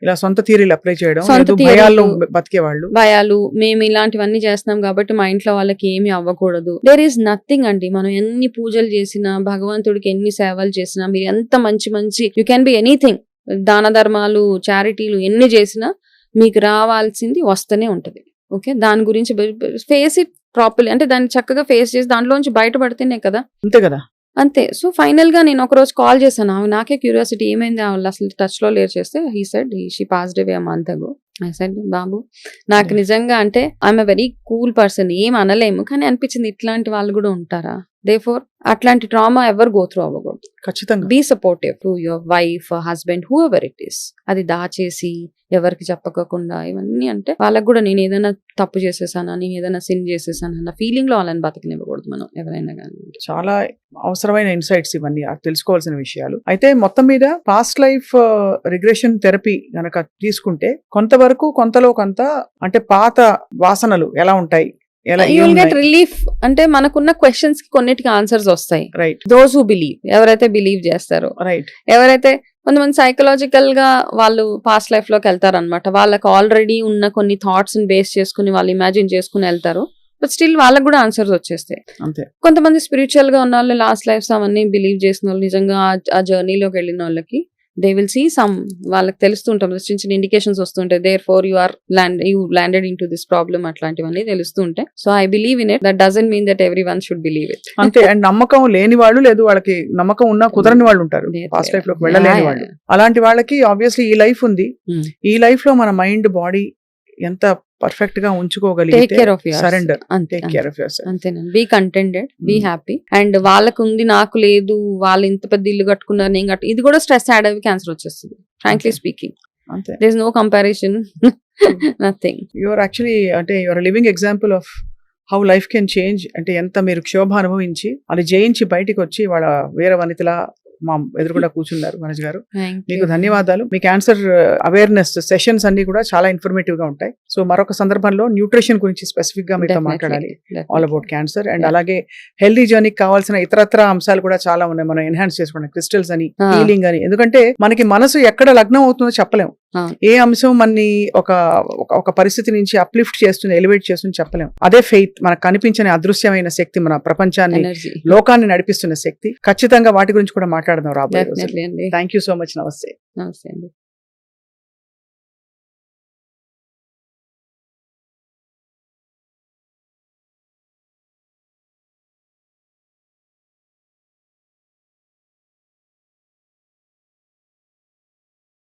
ఇలా సొంత థియరీలు అప్లై చేయడం, భయాలు మేము ఇలాంటివన్నీ చేస్తున్నాం కాబట్టి మా ఇంట్లో వాళ్ళకి ఏమి అవ్వకూడదు. దేర్ ఈస్ నథింగ్ అండి. మనం ఎన్ని పూజలు చేసినా, భగవంతుడికి ఎన్ని సేవలు చేసినా, మీరు ఎంత మంచి యూ కెన్ బి ఎనీథింగ్, దాన ధర్మాలు చారిటీలు ఎన్ని చేసినా మీకు రావాల్సింది వస్తూనే ఉంటది. ఓకే, దాని గురించి ఫేస్ ఇట్ ప్రాపర్లీ, అంటే దాన్ని చక్కగా ఫేస్ చేసి దాంట్లోంచి బయటపడితేనే కదా. అంతే కదా, అంతే. సో ఫైనల్ గా నేను ఒక రోజు కాల్ చేశాను, నాకే క్యూరియాసిటీ ఏమైంది వాళ్ళు అసలు టచ్ లో లేరు చేస్తే he said she passed away a month అగో. ఐ సెడ్ బాబు నాకు నిజంగా అంటే I'm a very cool person, ఏం అనలేము, కానీ అనిపించింది ఇట్లాంటి వాళ్ళు కూడా ఉంటారా. దేర్ఫోర్ అట్లాంటి ట్రామా ఎవరు గో త్రూ అవ్వకూడదు. ఖచ్చితంగా be supportive to your wife, husband, whoever it is. అది దాచేసి ఎవరికి చెప్పకుండా ఇవన్నీ అంటే వాళ్ళకి కూడా నేను ఏదైనా తప్పు చేసేసానా, నేను ఏదైనా సిన్ చేసేసానా అన్న ఫీలింగ్ లో వాళ్ళని బతకనివ్వకూడదు మనం ఎవరైనా కానీ. చాలా అవసరమైన ఇన్సైట్స్ ఇవన్నీ తెలుసుకోవాల్సిన విషయాలు. అయితే మొత్తం మీద పాస్ట్ లైఫ్ రిగ్రెషన్ థెరపీ గనక తీసుకుంటే కొంతవరకు కొంతలో కొంత అంటే పాత వాసనలు ఎలా ఉంటాయి, రిలీఫ్ అంటే మనకున్న క్వశ్చన్స్ కి కొన్నిటికి ఆన్సర్స్ వస్తాయి. రైట్, దోస్ హూ బిలీవ్, ఎవరైతే బిలీవ్ చేస్తారో. రైట్, ఎవరైతే కొంతమంది సైకలాజికల్ గా వాళ్ళు పాస్ట్ లైఫ్ లోకి వెళ్తారనమాట. వాళ్ళకి ఆల్రెడీ ఉన్న కొన్ని థాట్స్ ని బేస్ చేసుకుని వాళ్ళు ఇమాజిన్ చేసుకుని వెళ్తారు. బట్ స్టిల్ వాళ్ళకి కూడా ఆన్సర్స్ వచ్చేస్తాయి. కొంతమంది స్పిరిచువల్ గా ఉన్న వాళ్ళు, లాస్ట్ లైఫ్స్ అవన్నీ బిలీవ్ చేసిన వాళ్ళు, నిజంగా ఆ జర్నీలోకి వెళ్ళిన వాళ్ళకి దే విల్ సీ సమ్, వాళ్ళకి తెలుస్తుంటాం చిన్న చిన్న ఇండికేషన్స్ వస్తుంటాయి. Therefore you landed into this problem, అట్లాంటివన్నీ తెలుస్తూ ఉంటాయి. So I believe in it. That doesn't mean that everyone should believe it. అంతే. అండ్ నమ్మకం లేని వాళ్ళు, లేదు వాళ్ళకి నమ్మకం ఉన్నా కుదరని వాళ్ళు ఉంటారు, పాస్ట్ లైఫ్ లోకి వెళ్ళలేని వాళ్ళు. అలాంటి వాళ్ళకి ఆబ్వియస్లీ ఈ లైఫ్ ఉంది, ఈ లైఫ్ లో మన మైండ్ బాడీ ఎంత పర్ఫెక్ట్ గా ఉంచుకోగలిగితే surrender, take care of yourself. అంతేనండి. Be contented, be happy. And వాళ్ళకు ఉంది నాకు లేదు, వాళ్ళు ఇంత పెద్ద ఇల్లు కట్టుకున్నారు నేను ఇది కూడా స్ట్రెస్ యాడ్ అయ్యి క్యాన్సర్ వచ్చేస్తుంది. Frankly speaking, there is no comparison, nothing. Your actually అంటే your living example of how life can change. అంటే ఎంత మీరు క్షోభ అనుభవించి అది జయించి బయటికి వచ్చి వాళ్ళ వేరే వనితలా మా ఎదురుకుండా కూర్చున్నారు మనోజ్ గారు. మీకు ధన్యవాదాలు. మీ క్యాన్సర్ అవేర్నెస్ సెషన్స్ అన్ని కూడా చాలా ఇన్ఫర్మేటివ్ గా ఉంటాయి. సో మరొక సందర్భంలో న్యూట్రిషన్ గురించి స్పెసిఫిక్ గా మీతో మాట్లాడాలి, ఆల్ అబౌట్ క్యాన్సర్. అండ్ అలాగే హెల్దీ జర్నీకి కావాల్సిన ఇతరత్ర అంశాలు కూడా చాలా ఉన్నాయి, మనం ఎన్హాన్స్ చేసుకోవడం, క్రిస్టల్స్ అని, హీలింగ్ అని. ఎందుకంటే మనకి మనసు ఎక్కడ లగ్నం అవుతుందో చెప్పలేము, ఏ అంశం మనని ఒక పరిస్థితి నుంచి అప్లిఫ్ట్ చేస్తుంది, ఎలివేట్ చేస్తుంది చెప్పలేము. అదే ఫెయిత్, మనకు కనిపించని అదృశ్యమైన శక్తి, మన ప్రపంచాన్ని, లోకాన్ని నడిపిస్తున్న శక్తి. ఖచ్చితంగా వాటి గురించి కూడా మాట్లాడదాం రాబోయే రోజుల్లో. Thank you so much. నమస్తే. నమస్తే అండి.